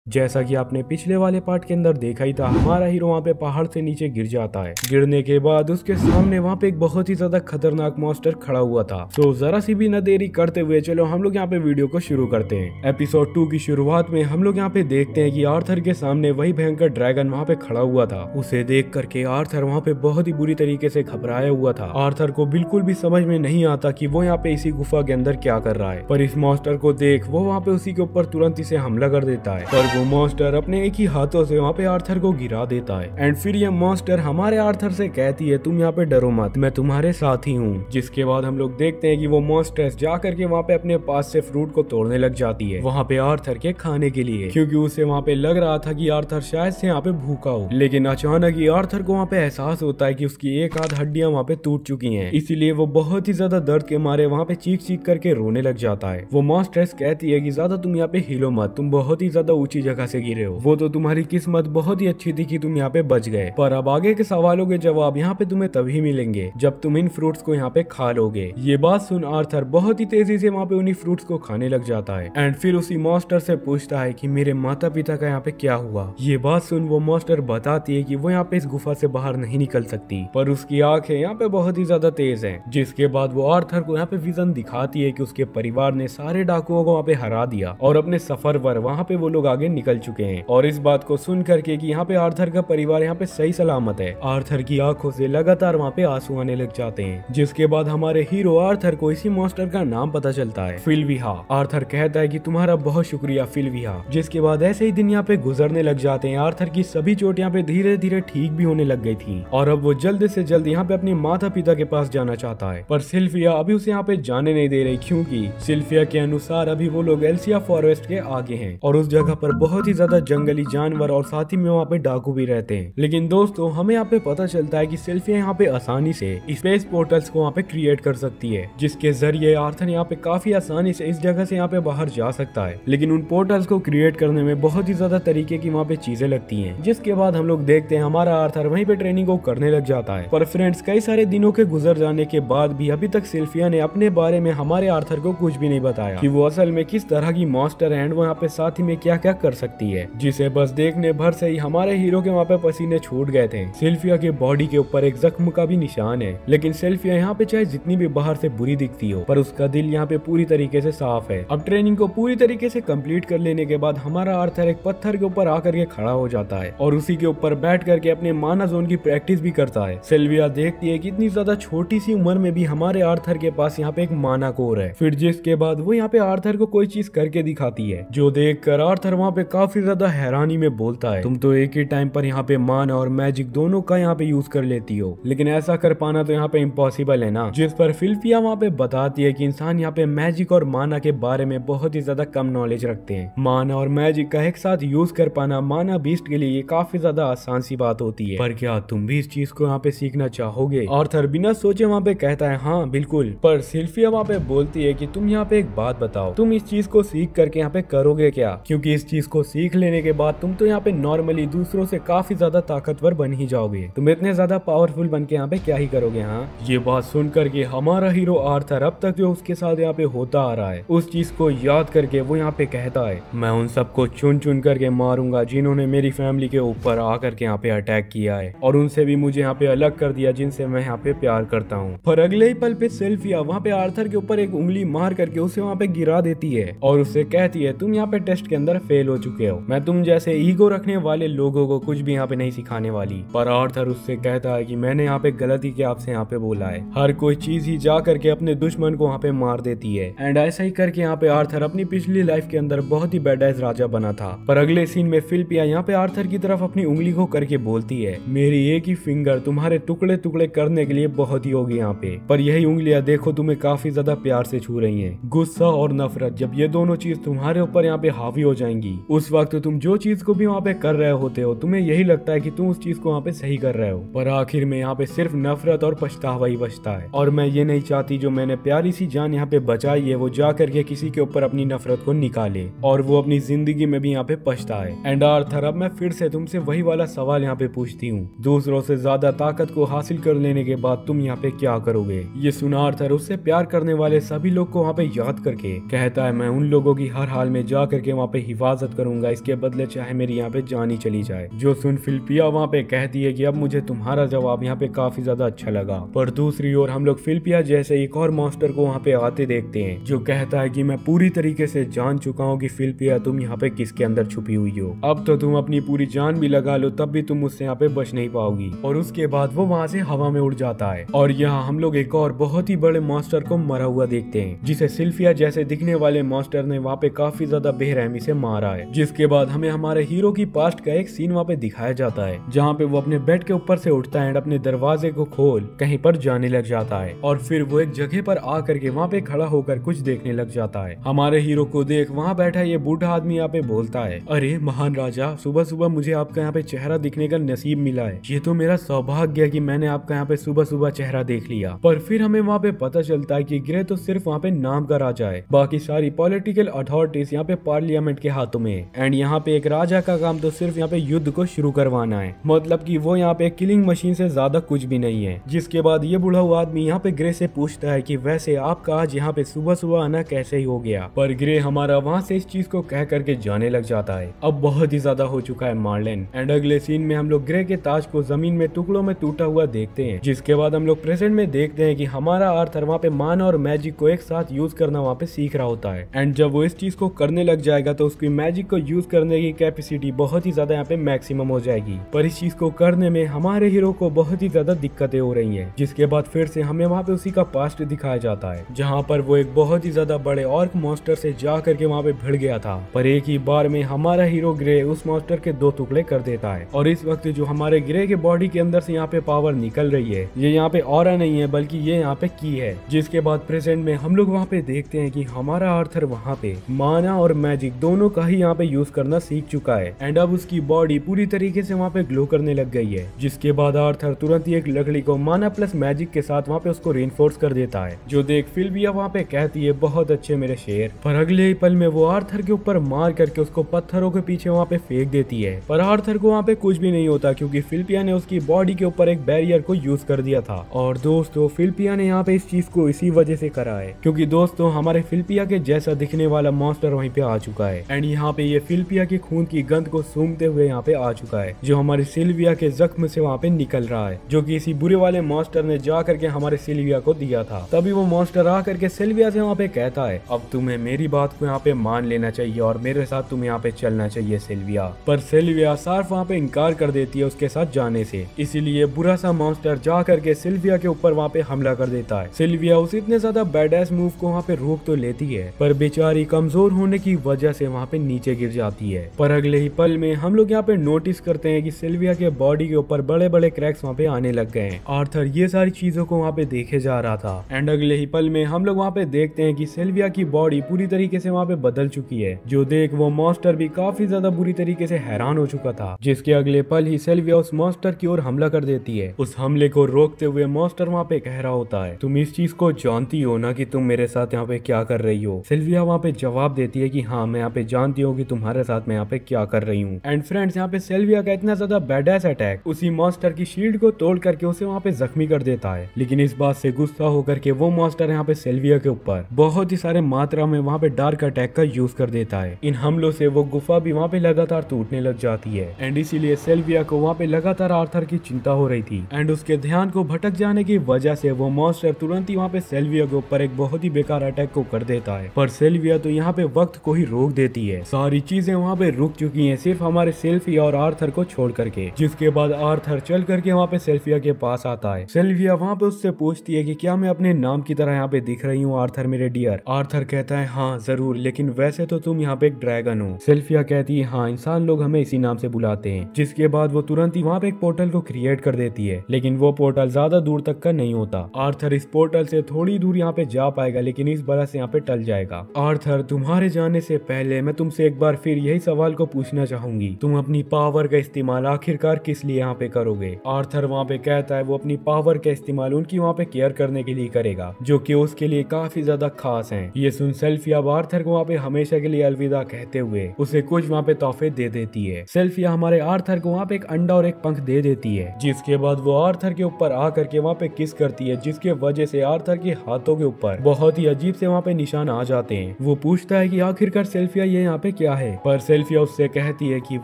जैसा कि आपने पिछले वाले पार्ट के अंदर देखा ही था, हमारा हीरो वहाँ पे पहाड़ से नीचे गिर जाता है। गिरने के बाद उसके सामने वहाँ पे एक बहुत ही ज्यादा खतरनाक मॉन्स्टर खड़ा हुआ था। तो जरा सी भी न देरी करते हुए चलो हम लोग यहाँ पे वीडियो को शुरू करते हैं। एपिसोड 2 की शुरुआत में हम लोग यहाँ पे देखते हैं कि आर्थर के सामने वही भयंकर ड्रैगन वहाँ पे खड़ा हुआ था। उसे देख करके आर्थर वहाँ पे बहुत ही बुरी तरीके से घबराया हुआ था। आर्थर को बिल्कुल भी समझ में नहीं आता कि वो यहाँ पे इसी गुफा के अंदर क्या कर रहा है, पर इस मॉन्स्टर को देख वो वहाँ पे उसी के ऊपर तुरंत इसे हमला कर देता है। पर वो मॉन्स्टर अपने एक ही हाथों से वहाँ पे आर्थर को गिरा देता है। एंड फिर ये मॉन्स्टर हमारे आर्थर से कहती है तुम यहाँ पे डरो मत, मैं तुम्हारे साथ ही हूँ। जिसके बाद हम लोग देखते हैं कि वो मॉन्स्टर जा करके वहाँ पे अपने पास से फ्रूट को तोड़ने लग जाती है वहाँ पे आर्थर के खाने के लिए, क्योंकि उसे वहाँ पे लग रहा था कि आर्थर शायद से यहाँ पे भूखा हो। लेकिन अचानक ही आर्थर को वहाँ पे एहसास होता है कि उसकी एक आध हड्डियां वहाँ पे टूट चुकी हैं, इसीलिए वो बहुत ही ज्यादा दर्द के मारे वहाँ पे चीख चीख करके रोने लग जाता है। वो मॉन्स्टर्स कहती है कि ज्यादा तुम यहाँ पे हिलो मत, तुम बहुत ही ज्यादा ऊंची जगह से गिरे हो, वो तो तुम्हारी किस्मत बहुत ही अच्छी थी कि तुम यहाँ पे बच गए, पर अब आगे के सवालों के जवाब यहाँ पे तुम्हें तभी मिलेंगे जब तुम इन फ्रूट्स को यहाँ पे खा लोगे। ये बात सुन आर्थर बहुत ही तेजी से वहाँ पे उन्हीं फ्रूट्स को खाने लग जाता है एंड फिर उसी मॉन्स्टर से पूछता है कि मेरे माता पिता का यहाँ पे क्या हुआ। ये बात सुन वो मॉन्स्टर बताती है कि वो यहाँ पे इस गुफा से बाहर नहीं निकल सकती, पर उसकी आंखें यहाँ पे बहुत ही ज्यादा तेज हैं। जिसके बाद वो आर्थर को यहाँ पे विजन दिखाती है कि उसके परिवार ने सारे डाकुओं को वहाँ पे हरा दिया और अपने सफर पर वहाँ पे वो लोग आगे निकल चुके हैं। और इस बात को सुन करके कि यहाँ पे आर्थर का परिवार यहाँ पे सही सलामत है, आर्थर की आंखों से लगातार वहाँ पे आंसू आने लग जाते हैं। जिसके बाद हमारे हीरो आर्थर को इसी मॉन्स्टर का नाम पता चलता है, फिलविहा। आर्थर कहता है कि तुम्हारा बहुत शुक्रिया फिलविहा। जिसके बाद ऐसे ही दिन यहाँ पे गुजरने लग जाते हैं। आर्थर की सभी चोट यहाँ पे धीरे धीरे ठीक भी होने लग गई थी और अब वो जल्द से जल्द यहाँ पे अपने माता पिता के पास जाना चाहता है, पर सिल्फिया अभी उसे यहाँ पे जाने नहीं दे रही, क्योंकि सिल्फिया के अनुसार अभी वो लोग एल्सिया फॉरेस्ट के आगे हैं और उस जगह पर बहुत ही ज्यादा जंगली जानवर और साथ ही में वहाँ पे डाकू भी रहते हैं। लेकिन दोस्तों हमें यहाँ पे पता चलता है कि सिल्फिया यहाँ पे आसानी से स्पेस पोर्टल्स को वहाँ पे क्रिएट कर सकती है, जिसके जरिए आर्थर यहाँ पे काफी आसानी से इस जगह से यहाँ पे बाहर जा सकता है। लेकिन उन पोर्टल्स को क्रिएट करने में बहुत ही ज्यादा तरीके की वहाँ पे चीजें लगती हैं। जिसके बाद हम लोग देखते हैं हमारा आर्थर वहीं पे ट्रेनिंग को करने लग जाता है। पर फ्रेंड्स कई सारे दिनों के गुजर जाने के बाद भी अभी तक सिल्फिया ने अपने बारे में हमारे आर्थर को कुछ भी नहीं बताया कि वो असल में किस तरह की मॉन्स्टर है एंड वो यहाँ पे साथ ही में क्या क्या कर सकती है, जिसे बस देखने भर से ही हमारे हीरो के वहाँ पे पसीने छूट गए थे। सिल्फिया के बॉडी के ऊपर एक जख्म का भी निशान है, लेकिन सिल्फिया यहाँ पे चाहे जितनी भी बाहर से बुरी दिखती हो पर उसका दिल यहाँ पे पूरी तरीके से साफ है। अब ट्रेनिंग को पूरी तरीके से कंप्लीट कर लेने के बाद हमारा आर्थर एक पत्थर के ऊपर आकर के खड़ा हो जाता है और उसी के ऊपर बैठ करके अपने माना जोन की प्रैक्टिस भी करता है। सिल्विया देखती है कि इतनी ज्यादा छोटी सी उम्र में भी हमारे आर्थर के पास यहाँ पे एक माना कोर है। फिर जिसके बाद वो यहाँ पे आर्थर को कोई चीज करके दिखाती है, जो देखकर आर्थर वहाँ पे काफी ज्यादा हैरानी में बोलता है तुम तो एक ही टाइम पर यहाँ पे माना और मैजिक दोनों का यहाँ पे यूज कर लेती हो, लेकिन ऐसा कर पाना तो यहाँ पे इम्पॉसिबल है ना। जिस पर फिल्फिया वहाँ पे बताती है कि इंसान यहाँ पे मैजिक और माना के बारे में बहुत ही ज्यादा कम नॉलेज रखते हैं। माना और मैजिक का एक साथ यूज कर पाना माना बीस्ट के लिए ये काफी ज्यादा आसान सी बात होती है, पर क्या तुम भी इस चीज को यहाँ पे सीखना चाहोगे? आर्थर बिना सोचे वहाँ पे कहता है हाँ बिल्कुल। पर सिल्फिया वहाँ पे बोलती है कि तुम यहाँ पे एक बात बताओ, तुम इस चीज को सीख करके यहाँ पे करोगे क्या? क्योंकि इस चीज को सीख लेने के बाद तुम तो यहाँ पे नॉर्मली दूसरों से काफी ज्यादा ताकतवर बन ही जाओगे, तुम इतने ज्यादा पावरफुल बन के यहाँ पे क्या ही करोगे। हाँ, ये बात सुन करके हमारा हीरो आर्थर अब तक जो उसके साथ यहाँ पे होता आ रहा है उस चीज को याद करके वो यहाँ पे कहता है मैं उन सबको चुन चुन करके मारूंगा जिन्होंने मेरी फैमिली के ऊपर आकर के यहाँ पे अटैक किया है और उनसे भी मुझे यहाँ पे अलग कर दिया जिनसे मैं यहाँ पे प्यार करता हूँ। पर अगले ही पल पे सिल्फिया वहाँ पे आर्थर के ऊपर एक उंगली मार करके उसे वहाँ पे गिरा देती है और उससे कहती है तुम यहाँ पे टेस्ट के अंदर फेल हो चुके हो, मैं तुम जैसे ईगो रखने वाले लोगों को कुछ भी यहाँ पे नहीं सिखाने वाली। पर आर्थर उससे कहता है कि मैंने यहाँ पे गलती के आपसे यहाँ पे बोला है, हर कोई चीज ही जा करके अपने दुश्मन को वहाँ पे मार देती है। एंड ऐसा ही करके यहाँ पे आर्थर अपनी पिछली लाइफ के अंदर बहुत ही बेडाइज राजा बना था। पर अगले सीन में फिल्पिया यहाँ पे आर्थर की तरफ अपनी उंगली को करके बोलती है मेरी एक ही फिंगर तुम्हारे टुकड़े टुकड़े करने के लिए बहुत ही होगी यहाँ पे, पर यही उंगलियां देखो तुम्हें काफी ज्यादा प्यार से छू रही हैं। गुस्सा और नफरत जब ये दोनों चीज तुम्हारे ऊपर यहाँ पे हावी हो जाएंगी उस वक्त तुम जो चीज को भी वहाँ पे कर रहे होते हो तुम्हें यही लगता है कि तुम उस चीज को वहाँ पे सही कर रहे हो, पर आखिर में यहाँ पे सिर्फ नफरत और पछतावा ही बचता है। और मैं ये नहीं चाहती जो मैंने प्यारी सी जान यहाँ पे बचाई है वो जा करके किसी के ऊपर अपनी नफरत को निकाले और वो अपनी जिंदगी में भी यहाँ पे पछताए। एंड आर्थर अब मैं फिर से तुमसे वही वाला सवाल यहाँ पे पूछती हूँ, दूसरों से ज्यादा ताकत को हासिल कर लेने के बाद तुम यहाँ पे क्या करोगे? ये सुना आर्थर उससे प्यार करने वाले सभी लोग को वहाँ पे याद करके कहता है मैं उन लोगों की हर हाल में जा करके वहाँ पे हिफाजत करूंगा, इसके बदले चाहे मेरी यहाँ पे जान ही चली जाए। जो सुन फिल्पिया वहाँ पे कहती है कि अब मुझे तुम्हारा जवाब यहाँ पे काफी ज्यादा अच्छा लगा। पर दूसरी ओर हम लोग फिल्पिया जैसे एक और मॉन्स्टर को वहाँ पे आते देखते हैं जो कहता है कि मैं पूरी तरीके से जान चुका हूँ कि फिल्पिया तुम यहाँ पे किसके अंदर छुपी हुई हो, अब तो तुम अपनी पूरी जान भी लगा लो तब भी तुम मुझसे यहाँ पे बच नहीं पाओगी। और उसके बाद वो वहाँ से हवा में उड़ जाता है और यहाँ हम लोग एक और बहुत ही बड़े मॉन्स्टर को मरा हुआ देखते हैं जिसे सिल्फिया जैसे दिखने वाले मॉन्स्टर ने वहाँ पे काफी ज्यादा बेरहमी से मारा है। जिसके बाद हमें हमारे हीरो की पास्ट का एक सीन वहाँ पे दिखाया जाता है, जहाँ पे वो अपने बेड के ऊपर से उठता है और अपने दरवाजे को खोल कहीं पर जाने लग जाता है और फिर वो एक जगह पर आकर के वहाँ पे खड़ा होकर कुछ देखने लग जाता है। हमारे हीरो को देख वहाँ बैठा ये बूढ़ा आदमी यहाँ पे बोलता है, अरे महान राजा, सुबह सुबह मुझे आपका यहाँ पे चेहरा दिखने का नसीब मिला है। ये तो मेरा सौभाग्य है कि मैंने आपका यहाँ पे सुबह सुबह चेहरा देख लिया। पर फिर हमें वहाँ पे पता चलता है कि ग्रे तो सिर्फ वहाँ पे नाम का राजा है, बाकी सारी पॉलिटिकल अथॉरिटीज यहाँ पे पार्लियामेंट के हाथों में है। एंड यहाँ पे एक राजा का काम तो सिर्फ यहाँ पे युद्ध को शुरू करवाना है, मतलब कि वो यहाँ पे किलिंग मशीन से ज्यादा कुछ भी नहीं है। जिसके बाद ये बूढ़ा हुआ आदमी यहाँ पे ग्रे से पूछता है कि वैसे आपका आज यहाँ पे सुबह सुबह आना कैसे ही हो गया। पर ग्रे हमारा वहाँ से इस चीज को कह करके जाने लग जाता है। अब बहुत ही ज्यादा हो चुका है मार्लिन। एंड अगले सीन में हम लोग ग्रे के ताज को जमीन में टुकड़ों में टूटा हुआ देखते हैं। जिसके बाद हम लोग प्रेजेंट में देखते हैं कि हमारा आर्थर वहाँ पे माना और मैजिक को एक साथ यूज करना वहाँ पे सीख रहा होता है। एंड जब वो इस चीज को करने लग जाएगा तो उसकी मैजिक को यूज करने की कैपेसिटी बहुत ही ज्यादा यहाँ पे मैक्सिमम हो जाएगी। पर इस चीज को करने में हमारे हीरो को बहुत ही ज्यादा दिक्कतें हो रही हैं। जिसके बाद फिर से हमें वहाँ पे उसी का पास्ट दिखाया जाता है, जहाँ पर वो एक बहुत ही ज्यादा बड़े ऑर्क मॉन्स्टर से जा करके वहाँ पे भिड़ गया था। पर एक ही बार में हमारा हीरो ग्रे उस मॉन्स्टर के 2 टुकड़े कर देता है और इस वक्त जो हमारे ग्रे के बॉडी के अंदर से यहाँ पे पावर निकल रही है, ये यहाँ पे ऑरा नहीं है बल्कि ये यहाँ पे की है। जिसके बाद प्रेजेंट में हम लोग वहाँ पे देखते हैं कि हमारा आर्थर वहाँ पे माना और मैजिक दोनों का ही यहाँ पे यूज करना सीख चुका है। एंड अब उसकी बॉडी पूरी तरीके से वहाँ पे ग्लो करने लग गई है। जिसके बाद आर्थर तुरंत ही एक लकड़ी को माना प्लस मैजिक के साथ वहाँ पे उसको रेनफोर्स कर देता है, जो देख फिल्बिया वहाँ पे कहती है, बहुत अच्छे मेरे शेर। पर अगले ही पल में वो आर्थर के ऊपर मार करके उसको पत्थरों के पीछे वहाँ पे फेंक देती है। पर आर्थर को वहाँ पे कुछ भी नहीं होता क्योंकि फिल्पिया ने उसकी बॉडी के ऊपर एक बैरियर को यूज कर दिया था। और दोस्तों फिल्पिया ने यहाँ पे इस चीज को इसी वजह से करा है क्योंकि दोस्तों हमारे फिल्पिया के जैसा दिखने वाला मॉन्स्टर वहीं पे आ चुका है। एंड यहाँ पे ये फिल्पिया की खून की गंध को सूंघते हुए यहाँ पे आ चुका है, जो हमारी सिल्विया के जख्म से वहाँ पे निकल रहा है, जो कि इसी बुरे वाले मॉन्स्टर ने जा करके हमारे सिल्विया को दिया था। तभी वो मॉन्स्टर आ करके सिल्विया से वहाँ पे कहता है, अब तुम्हें मेरी बात को यहाँ पे मान लेना चाहिए और मेरे साथ तुम्हें यहाँ पे चलना चाहिए सिल्विया। पर सिल्विया साफ वहाँ पे इनकार कर देती है उसके साथ जाने से। इसीलिए बुरा सा मॉन्स्टर जा करके सिल्विया के ऊपर वहाँ पे हमला कर देता है। सिल्विया उस इतने ज्यादा बैडएस मूव को वहाँ पे रोक तो लेती है, पर बेचारी कमजोर होने की वजह से वहाँ पे नीचे गिर जाती है। पर अगले ही पल में हम लोग यहाँ पे नोटिस करते हैं कि सिल्विया के बॉडी के ऊपर बड़े बड़े क्रैक्स वहाँ पे आने लग गए हैं। आर्थर ये सारी चीजों को वहाँ पे देखे जा रहा था। एंड अगले ही पल में हम लोग वहाँ पे देखते हैं कि सिल्विया की बॉडी पूरी तरीके से वहाँ पे बदल चुकी है, जो देख वो मॉन्स्टर भी काफी ज्यादा बुरी तरीके से हैरान हो चुका था। जिसके अगले पल ही सिल्विया उस मॉन्स्टर की ओर हमला कर देती है। उस हमले को रोकते हुए मॉन्स्टर वहाँ पे कह रहा होता है, तुम इस चीज को जानती हो ना कि तुम मेरे साथ यहाँ पे क्या कर रही हो। सिल्विया वहाँ पे जवाब देती है कि हाँ मैं यहाँ पे जानती हूँ कि तुम्हारे साथ मैं यहाँ पे क्या कर रही हूँ। एंड फ्रेंड्स यहाँ पे सिल्विया का इतना ज्यादा बैडएस अटैक उसी मॉन्स्टर की शील्ड को तोड़ करके उसे वहाँ पे जख्मी कर देता है। लेकिन इस बात से गुस्सा होकर के वो मॉन्स्टर यहाँ पे सिल्विया के ऊपर बहुत ही सारे मात्रा में वहाँ पे डार्क अटैक का यूज कर देता है। इन हमलों से वो गुफा भी वहाँ पे लगातार टूटने लग जाती है। एंड इसीलिए सिल्विया को वहाँ पे लगातार आर्थर की चिंता हो रही थी। एंड उसके ध्यान को भटक जाने की वजह से वो मॉन्स्टर तुरंत ही वहाँ पे सिल्विया के ऊपर एक बहुत ही बेकार अटैक को कर देता है। पर सिल्विया तो यहाँ पे वक्त को ही रोक देती है। सारी चीजें वहाँ पे रुक चुकी हैं सिर्फ हमारे सिल्विया और आर्थर को छोड़ करके। जिसके बाद आर्थर चल करके वहाँ पे सिल्विया के पास आता है। सिल्विया वहाँ पे उससे पूछती है कि क्या मैं अपने नाम की तरह यहाँ पे दिख रही हूँ आर्थर मेरे डियर। आर्थर कहता है हाँ जरूर, लेकिन वैसे तो तुम यहाँ पे एक ड्रैगन हो। सिल्विया कहती है हाँ इंसान लोग हमें इसी नाम से बुलाते हैं। जिसके बाद वो तुरंत ही वहाँ पे एक पोर्टल को क्रिएट कर देती है, लेकिन वो पोर्टल ज्यादा दूर तक का नहीं होता। आर्थर इस पोर्टल से थोड़ी दूर यहाँ पे जा पाएगा, लेकिन इस बरस से यहाँ पे टल जाएगा। आर्थर तुम्हारे जाने से पहले मैं तुमसे एक बार फिर यही सवाल को पूछना चाहूंगी, तुम अपनी पावर का इस्तेमाल आखिरकार किस लिए यहाँ पे करोगे। आर्थर वहाँ पे कहता है वो अपनी पावर का इस्तेमाल उनकी वहाँ पे केयर करने के लिए करेगा, जो कि उसके लिए काफी ज्यादा खास हैं। ये सुन सिल्विया आर्थर को वहाँ पे हमेशा के लिए अलविदा कहते हुए उसे कुछ वहाँ पे तोहफे दे देती है। सिल्विया हमारे आर्थर को वहाँ पे एक अंडा और एक पंख दे देती है। जिसके बाद वो आर्थर के ऊपर आकर के वहाँ पे किस करती है, जिसके वजह से आर्थर के हाथों के ऊपर बहुत ही अजीब से वहाँ पे निशान आ जाते हैं। वो पूछता है कि आखिरकार सिल्विया ये यहाँ पे क्या है, पर सिल्विया उससे कहती है कि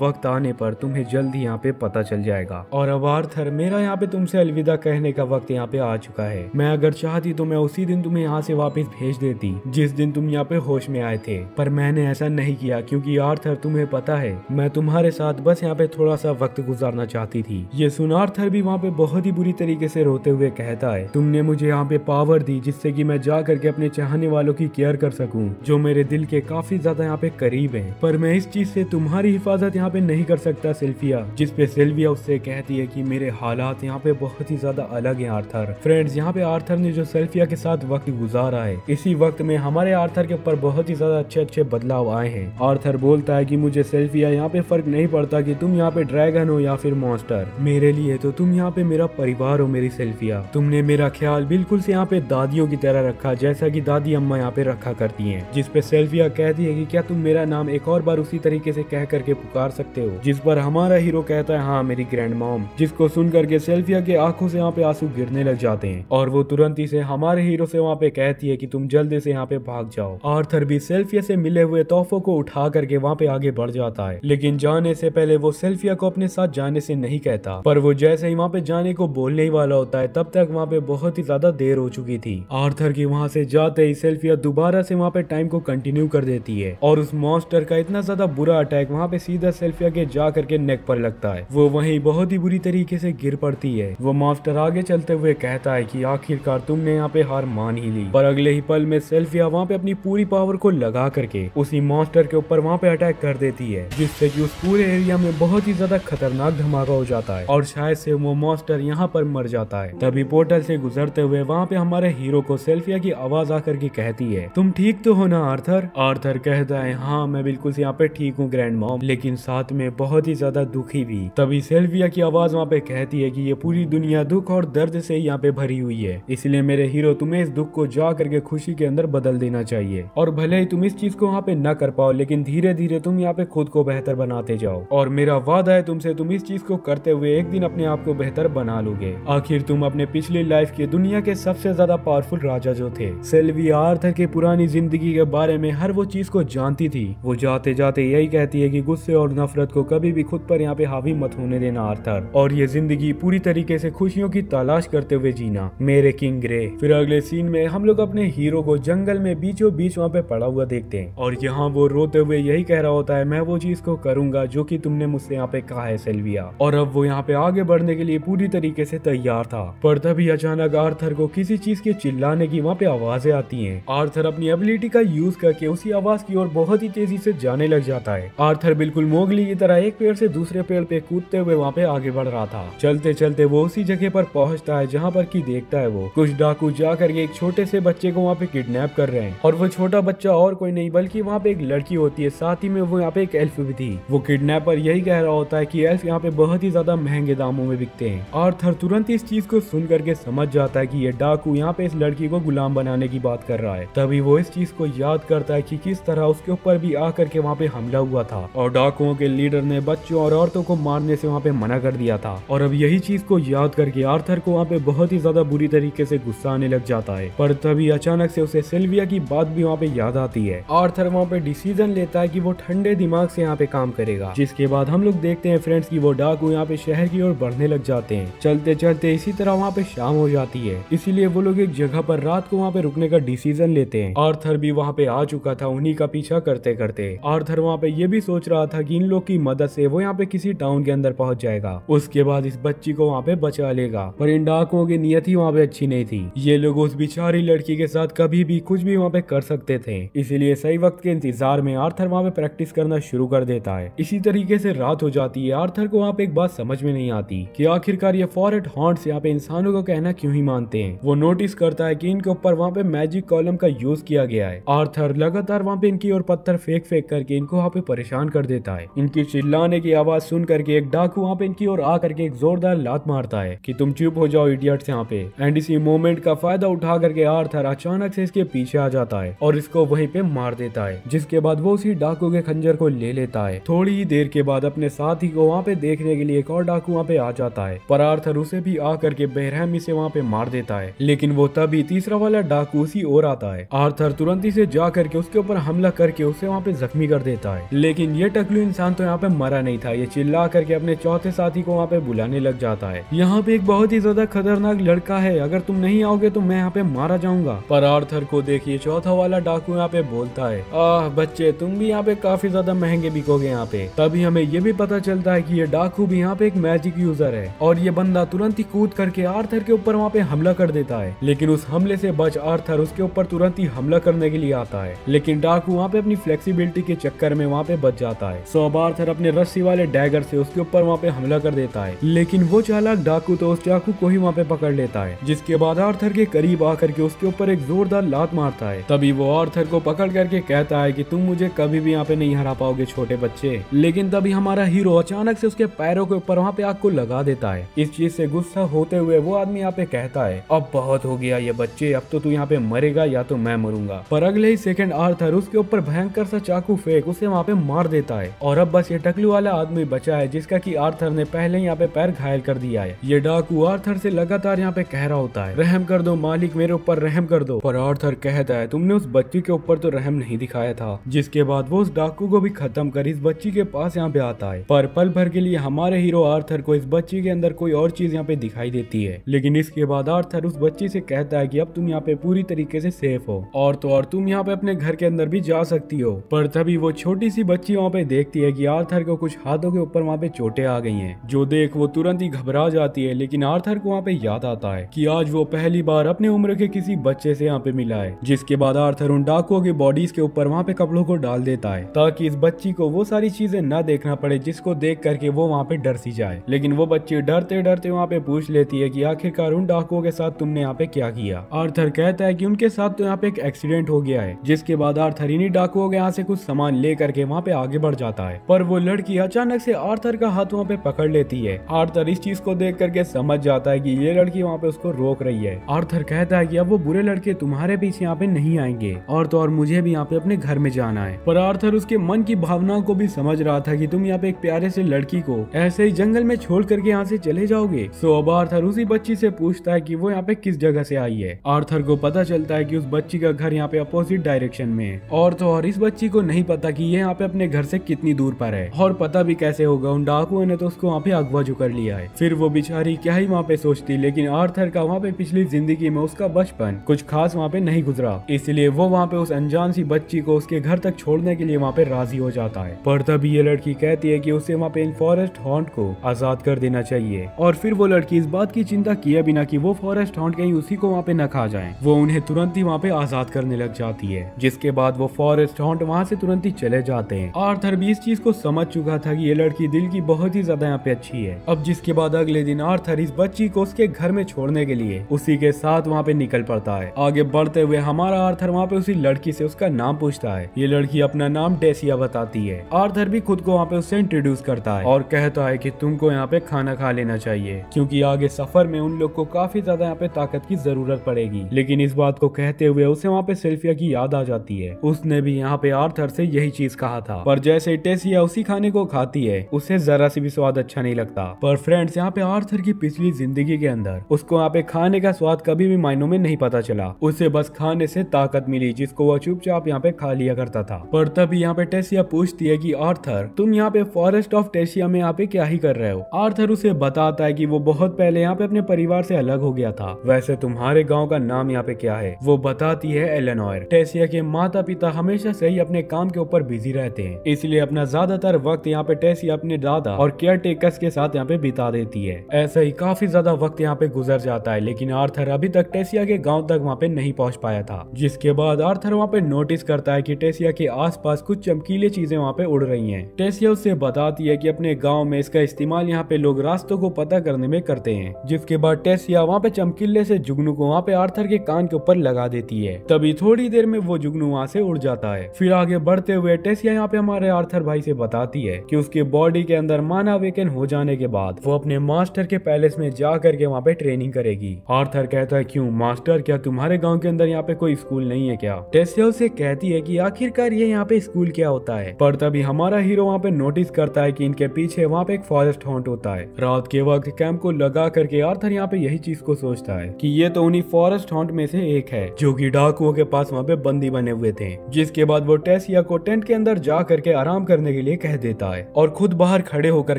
वक्त आने पर तुम्हें जल्द ही यहाँ पे पता चल जाएगा। और अब आर्थर मेरा यहाँ पे तुमसे अलविदा कहने का वक्त यहाँ पे आ चुका है। मैं अगर चाहती तो मैं उसी दिन तुम्हें यहाँ से वापस भेज देती जिस दिन तुम यहाँ पे होश में आए थे, पर मैंने ऐसा नहीं किया क्योंकि आर्थर तुम्हें पता है मैं तुम्हारे साथ बस यहाँ पे थोड़ा सा वक्त गुजारना चाहती थी। ये सुन आर्थर भी वहाँ पे बहुत ही बुरी तरीके से रोते हुए कहता है तुमने मुझे यहाँ पे पावर दी जिससे कि मैं जा करके अपने चाहने वालों की केयर कर सकूं, जो मेरे दिल के काफी ज्यादा यहाँ पे करीब हैं। हैं, पर मैं इस चीज से तुम्हारी हिफाजत यहाँ पे नहीं कर सकता सिल्विया। जिस पे सिल्विया उससे कहती है कि मेरे हालात यहाँ पे बहुत ही ज्यादा अलग हैं आर्थर। फ्रेंड्स, यहाँ पे आर्थर ने जो सिल्विया के साथ वक्त गुजारा है, इसी वक्त में हमारे आर्थर के ऊपर बहुत ही ज्यादा अच्छे अच्छे बदलाव आए हैं। आर्थर बोलता है कि मुझे सिल्विया यहाँ पे फर्क नहीं पड़ता कि तुम यहाँ पे ड्रैगन हो या फिर मॉन्स्टर, मेरे लिए तो तुम यहाँ पे मेरा परिवार हो मेरी सिल्विया। तुमने मेरा ख्याल बिल्कुल से यहाँ पे दादियों की तरह रखा, जैसा कि दादी अम्मा यहाँ पे रखा करती हैं। जिस पे सिल्विया कहती है कि क्या तुम मेरा नाम एक और बार उसी तरीके से कह करके पुकार सकते हो? जिस पर हमारा हीरो कहता है हाँ मेरी ग्रैंड मॉम, जिसको सुन करके सिल्विया के आंखों से यहाँ पे आंसू गिरने लग जाते हैं और वो तुरंत ही से हमारे हीरो से वहाँ पे कहती है कि तुम जल्दी से यहाँ पे भाग जाओ। आर्थर भी सिल्विया से मिले हुए तोहफों को उठा करके वहाँ पे आगे बढ़ जाता है, लेकिन जाने से पहले वो सिल्विया को अपने साथ जाने से नहीं कहता। पर वो जैसे ही वहाँ पे जाने को बोलने ही वाला होता है, तब तक वहाँ पे बहुत ही ज्यादा देर हो चुकी थी। आर्थर की वहाँ से जाते ही सिल्विया दोबारा से वहाँ पे टाइम को कंटिन्यू कर देती है और उस मॉन्स्टर का इतना ज्यादा बुरा अटैक वहाँ पे सीधा सिल्विया के जा करके नेक पर लगता है। वो वहीं बहुत ही बुरी तरीके से गिर पड़ती है। वो मॉन्स्टर आगे चलते हुए कहता है कि आखिरकार तुमने यहाँ पे हार मान ही ली। पर अगले ही पल में सिल्विया वहाँ पे अपनी पूरी पावर को लगा करके उसी मॉन्स्टर के ऊपर वहाँ पे अटैक कर देती है, जिससे कि उस पूरे एरिया में बहुत ही ज्यादा खतरनाक धमाका हो जाता है और शायद से वो मॉन्स्टर यहाँ पर मर जाता है। तभी पोर्टल से गुजरते हुए वहाँ पे हमारे हीरो को सिल्विया की आवाज आकर के कहती है, तुम ठीक तो हो ना आर्थर? आर्थर कहता है हाँ मैं बिल्कुल से यहाँ पे ठीक हूँ ग्रैंड मॉम, लेकिन साथ में बहुत ही ज्यादा दुखी भी। तभी सिल्विया की आवाज वहाँ पे कहती है कि ये पूरी दुनिया दुख और दर्द से यहाँ पे भरी हुई है, इसलिए मेरे हीरो तुम्हें इस दुख को जा करके खुशी के अंदर बदल देना चाहिए। और भले ही तुम इस चीज को वहाँ पे न कर पाओ, लेकिन धीरे धीरे तुम यहाँ पे खुद को बेहतर बनाते जाओ और मेरा वादा है तुमसे, तुम इस चीज को करते हुए एक दिन अपने आप को बेहतर बना लोगे। आखिर तुम अपने पिछली लाइफ की दुनिया के सबसे ज्यादा पावरफुल राजा जो थे। सिल्विया आर्थर की पुरानी जिंदगी के बारे में हर वो चीज को जानती थी। वो जाते जाते यही कहती है कि गुस्से और नफरत को कभी भी खुद पर यहाँ पे हावी मत होने देना आर्थर, और ये जिंदगी पूरी तरीके से खुशियों की तलाश करते हुए जीना मेरे किंग ग्रे। फिर अगले सीन में हम लोग अपने हीरो को जंगल में बीचों बीच वहाँ पे पड़ा हुआ देखते हैं और यहाँ वो रोते हुए यही कह रहा होता है, मैं वो चीज को करूंगा जो कि तुमने मुझसे यहाँ पे कहा है सिल्विया। और अब वो यहाँ पे आगे बढ़ने के लिए पूरी तरीके से तैयार था, पर तभी अचानक आर्थर को किसी चीज के चिल्लाने की वहाँ पे आवाजें आती हैं। आर्थर अपनी एबिलिटी का यूज करके उसी आवाज की ओर बहुत ही तेजी से जाने लग जाता है। आर्थर बिल्कुल मोगली की तरह एक पेड़ से दूसरे पेड़ पे कूदते हुए वहाँ पे आगे बढ़ रहा था। चलते चलते वो उसी जगह पर पहुंचता है जहाँ पर की देखता है वो कुछ डाकू जा करके एक छोटे से बच्चे को वहाँ पे किडनैप कर रहे हैं और वो छोटा बच्चा और कोई नहीं बल्कि वहाँ पे एक लड़की होती है, साथ ही में वो यहाँ पे एक एल्फ भी थी। वो किडनैपर यही कह रहा होता है कि एल्फ यहाँ पे बहुत ही ज्यादा महंगे दामों में बिकते हैं। आर्थर तुरंत इस चीज को सुन करके समझ जाता है कि ये डाकू यहाँ पे इस लड़की को गुलाम बनाने की बात कर रहा है। तभी वो इस चीज को याद करता है कि किस तरह उसके ऊपर भी आकर के वहाँ पे हमला हुआ था और डाकुओं के लीडर ने बच्चों और औरतों को मारने से वहाँ पे मना कर दिया था। और अब यही चीज को याद करके आर्थर को वहाँ पे बहुत ही ज्यादा बुरी तरीके से गुस्सा आने लग जाता है। पर तभी अचानक से उसे सिल्विया की बात भी वहाँ पे याद आती है। आर्थर वहाँ पे डिसीजन लेता है कि वो ठंडे दिमाग से यहाँ पे काम करेगा, जिसके बाद हम लोग देखते हैं फ्रेंड्स कि वो डाकू यहाँ पे शहर की ओर बढ़ने लग जाते हैं। चलते चलते इसी तरह वहाँ पे शाम हो जाती है, इसीलिए वो लोग एक जगह पर रात को वहाँ पे रुकने का डिसीजन लेते हैं। आर्थर भी वहाँ पे आ चुका था उन्हीं का पीछा करते करते। आर्थर वहाँ पे ये भी सोच रहा था कि इन लोग की मदद से वो यहाँ पे किसी टाउन के अंदर पहुंच जाएगा, उसके बाद इस बच्ची को वहाँ पे बचा लेगा। पर इन डाकुओं की नियत ही वहाँ पे अच्छी नहीं थी। ये लोग उस बेचारी लड़की के साथ कभी भी कुछ भी वहाँ पे कर सकते थे, इसीलिए सही वक्त के इंतजार में आर्थर वहाँ पे प्रैक्टिस करना शुरू कर देता है। इसी तरीके से रात हो जाती है। आर्थर को वहाँ पे एक बात समझ में नहीं आती कि आखिरकार ये फॉरेस्ट हॉन्ट्स यहाँ पे इंसानों का कहना क्यों ही मानते हैं। वो नोटिस करता है कि इनके ऊपर वहाँ पे मैजिक कॉलम का यूज किया गया है। आर्थर लगातार वहाँ पे इनकी ओर पत्थर फेंक फेंक करके इनको वहाँ पे परेशान कर देता है। इनकी चिल्लाने की आवाज सुन करके एक डाकू वहाँ पे इनकी ओर आ करके एक जोरदार लात मारता है कि तुम चुप हो जाओ इडियट्स यहाँ पे। एंड इसी मोमेंट का फायदा उठा करके आर्थर अचानक से इसके पीछे आ जाता है और इसको वहीं पे मार देता है, जिसके बाद वो उसी डाकू के खंजर को ले लेता है। थोड़ी ही देर के बाद अपने साथी को वहाँ पे देखने के लिए एक और डाकू वहाँ पे आ जाता है, पर आर्थर उसे भी आ करके बेरहमी से वहाँ पे मार देता है। लेकिन वो तभी तीसरा वाला डाकू उसी ओर आता है। आर्थर तुरंत ही से जा करके उसके ऊपर हमला करके उसे वहाँ पे जख्मी कर देता है। लेकिन ये टकलू इंसान तो यहाँ पे मरा नहीं था। ये चिल्ला करके अपने चौथे साथी को वहाँ पे बुलाने लग जाता है। यहाँ पे एक बहुत ही ज्यादा खतरनाक लड़का है, अगर तुम नहीं आओगे तो मैं यहाँ पे मारा जाऊंगा। पर आर्थर को देखिए चौथा वाला डाकू यहाँ पे बोलता है, आह बच्चे तुम भी यहाँ पे काफी ज्यादा महंगे बिकोगे यहाँ पे। तभी हमें ये भी पता चलता है कि ये डाकू भी यहाँ पे एक मैजिक यूजर है और ये बंदा तुरंत ही कूद करके आर्थर के ऊपर वहाँ पे हमला कर देता है। लेकिन उस हमले से बच आर्थर उसके ऊपर तुरंत ही हमला करने के लिए आता है। लेकिन डाकू वहाँ पे अपनी फ्लेक्सिबिलिटी सेफ्टी के चक्कर में वहाँ पे बच जाता है। सो अब आर्थर अपने रस्सी वाले डैगर से उसके ऊपर वहाँ पे हमला कर देता है, लेकिन वो चालाक डाकू तो उस चाकू को ही वहाँ पे पकड़ लेता है, जिसके बाद आर्थर के करीब आकर के उसके ऊपर एक जोरदार लात मारता है। तभी वो आर्थर को पकड़ करके कहता है कि तुम मुझे कभी भी यहाँ पे नहीं हरा पाओगे छोटे बच्चे। लेकिन तभी हमारा हीरो अचानक से उसके पैरों के ऊपर वहाँ पे आग को लगा देता है। इस चीज से गुस्सा होते हुए वो आदमी यहाँ पे कहता है, अब बहुत हो गया ये बच्चे, अब तो तू यहाँ पे मरेगा या तो मैं मरूंगा। पर अगले ही सेकंड आर्थर उसके ऊपर भयंकर सा चाकू फेंक उसे वहाँ पे मार देता है और अब बस ये टकलू वाला आदमी बचा है जिसका कि आर्थर ने पहले यहाँ पे पैर घायल कर दिया है। ये डाकू आर्थर से लगातार यहाँ पे कह रहा होता है, रहम कर दो मालिक, मेरे ऊपर रहम कर दो। पर आर्थर कहता है, तुमने उस बच्ची के ऊपर तो रहम नहीं दिखाया था। जिसके बाद वो उस डाकू को भी खत्म कर इस बच्ची के पास यहाँ पे आता है। पर पल भर के लिए हमारे हीरो आर्थर को इस बच्ची के अंदर कोई और चीज यहाँ पे दिखाई देती है, लेकिन इसके बाद आर्थर उस बच्ची से कहता है कि अब तुम यहाँ पे पूरी तरीके से सेफ हो और तो और तुम यहाँ पे अपने घर के अंदर भी जा सकती हो। पर तभी वो छोटी सी बच्ची वहाँ पे देखती है कि आर्थर को कुछ हाथों के ऊपर वहाँ पे चोटें आ गई हैं, जो देख वो तुरंत ही घबरा जाती है। लेकिन आर्थर को वहाँ पे याद आता है कि आज वो पहली बार अपने उम्र के किसी बच्चे से यहाँ पे मिला है। जिसके बाद आर्थर उन डाकुओं की बॉडीज के ऊपर वहाँ पे कपड़ों को डाल देता है ताकि इस बच्ची को वो सारी चीजें न देखना पड़े जिसको देख करके वो वहाँ पे डर सी जाए। लेकिन वो बच्ची डरते डरते वहाँ पे पूछ लेती है कि आखिरकार उन डाकुओं के साथ तुमने यहाँ पे क्या किया। आर्थर कहता है कि उनके साथ तो यहाँ पे एक एक्सीडेंट हो गया है। जिसके बाद आर्थर इन्हीं डाकुओं के यहाँ से कुछ सामान ले करके वहाँ पे आगे बढ़ जाता है। पर वो लड़की अचानक से आर्थर का हाथ वहाँ पे पकड़ लेती है। आर्थर इस चीज को देख करके समझ जाता है कि ये लड़की वहाँ पे उसको रोक रही है। आर्थर कहता है कि अब वो बुरे लड़के तुम्हारे पीछे यहाँ पे नहीं आएंगे और तो और मुझे भी यहाँ पे अपने घर में जाना है। पर आर्थर उसके मन की भावनाओं को भी समझ रहा था कि तुम यहाँ पे एक प्यारे से लड़की को ऐसे ही जंगल में छोड़ करके यहाँ से चले जाओगे। सो अब आर्थर उसी बच्ची से पूछता है कि वो यहाँ पे किस जगह से आई है। आर्थर को पता चलता है कि उस बच्ची का घर यहाँ पे अपोजिट डायरेक्शन में है और तो और इस बच्ची को नहीं पता कि ये यहाँ पे अपने घर से कितनी दूर पर है। और पता भी कैसे होगा, उन डाकुओं ने तो उसको वहाँ पे अगवा जो कर लिया है। फिर वो बेचारी क्या ही वहाँ पे सोचती, लेकिन आर्थर का वहाँ पे पिछली जिंदगी में उसका बचपन कुछ खास वहाँ पे नहीं गुजरा, इसलिए वो वहाँ पे उस अनजान सी बच्ची को उसके घर तक छोड़ने के लिए वहाँ पे राजी हो जाता है। पर तभी ये लड़की कहती है कि उसे वहाँ पे इन फॉरेस्ट हॉन्ट को आजाद कर देना चाहिए। और फिर वो लड़की इस बात की चिंता किए बिना कि वो फॉरेस्ट हॉन्ट कहीं उसी को वहाँ पे न खा जाए, वो उन्हें तुरंत ही वहाँ पे आजाद करने लग जाती है। जिसके बाद वो फॉरेस्ट हॉन्ट वहाँ से तुरंत ही चले जाते हैं। आर्थर भी इस चीज को समझ चुका था कि ये लड़की दिल की बहुत ही ज्यादा यहाँ पे अच्छी है। अब जिसके बाद अगले दिन आर्थर इस बच्ची को उसके घर में छोड़ने के लिए उसी के साथ वहाँ पे निकल पड़ता है। आगे बढ़ते हुए हमारा आर्थर वहाँ पे उसी लड़की से उसका नाम पूछता है। ये लड़की अपना नाम टेसिया बताती है। आर्थर भी खुद को वहाँ पे उससे इंट्रोड्यूस करता है और कहता है कि तुमको यहाँ पे खाना खा लेना चाहिए क्योंकि आगे सफर में उन लोग को काफी ज्यादा यहाँ पे ताकत की जरूरत पड़ेगी। लेकिन इस बात को कहते हुए उसे वहाँ पे सेल्फिया की याद आ जाती है। उसने भी यहाँ पे आर्थर से यही चीज कहा था, पर जैसे टेसिया उसी खाने को खाती है उसे जरा सी भी स्वाद अच्छा नहीं लगता। पर फ्रेंड्स, यहाँ पे आर्थर की पिछली जिंदगी के अंदर उसको यहाँ पे खाने का स्वाद कभी भी मायनों में नहीं पता चला। उसे बस खाने से ताकत मिली जिसको वो चुपचाप यहाँ पे खा लिया करता था। पर तभी यहाँ पे टेसिया पूछती है कि आर्थर, तुम यहाँ पे फॉरेस्ट ऑफ टेसिया में यहाँ पे क्या ही कर रहे हो। आर्थर उसे बताता है कि वो बहुत पहले यहाँ पे अपने परिवार से अलग हो गया था। वैसे तुम्हारे गाँव का नाम यहाँ पे क्या है? वो बताती है एलेनोर। टेसिया के माता पिता हमेशा से ही अपने काम के ऊपर बिजी रहते हैं, इसलिए अपना ज्यादातर वक्त यहाँ पे टेसिया अपने दादा और केयर टेकर्स के साथ यहाँ पे बिता देती है। ऐसा ही काफी ज्यादा वक्त यहाँ पे गुजर जाता है, लेकिन आर्थर अभी तक टेसिया के गांव तक वहाँ पे नहीं पहुँच पाया था। जिसके बाद आर्थर वहाँ पे नोटिस करता है कि टेसिया के आसपास कुछ चमकीले चीजें वहाँ पे उड़ रही हैं। टेसिया उससे बताती है कि अपने गाँव में इसका इस्तेमाल यहाँ पे लोग रास्तों को पता करने में करते हैं। जिसके बाद टेसिया वहाँ पे चमकीले से जुगनू को वहाँ पे आर्थर के कान के ऊपर लगा देती है। तभी थोड़ी देर में वो जुगनू वहाँ से उड़ जाता है। फिर आगे बढ़ते हुए टेसिया यहाँ पे हमारे आर्थर भाई से बताती है कि उसके बॉडी के अंदर माना अवेकन हो जाने के बाद वो अपने मास्टर के पैलेस में जा करके वहाँ पे ट्रेनिंग करेगी। आर्थर कहता है, क्यों मास्टर, क्या तुम्हारे गांव के अंदर यहाँ पे कोई स्कूल नहीं है क्या? टेसिया उसे कहती है कि आखिरकार ये यहाँ पे स्कूल क्या होता है। पर तभी हमारा हीरो वहाँ पे नोटिस करता है कि इनके पीछे वहाँ पे एक फॉरेस्ट हॉन्ट होता है। रात के वक्त कैंप को लगा करके आर्थर यहाँ पे यही चीज को सोचता है कि ये तो उन्हीं फॉरेस्ट हॉन्ट में से एक है जो कि डाकुओं के पास वहाँ पे बंदी बने हुए थे। जिसके बाद वो टेसिया को टेंट के अंदर जा करके आराम करने के लिए कह देता है और खुद बाहर खड़े होकर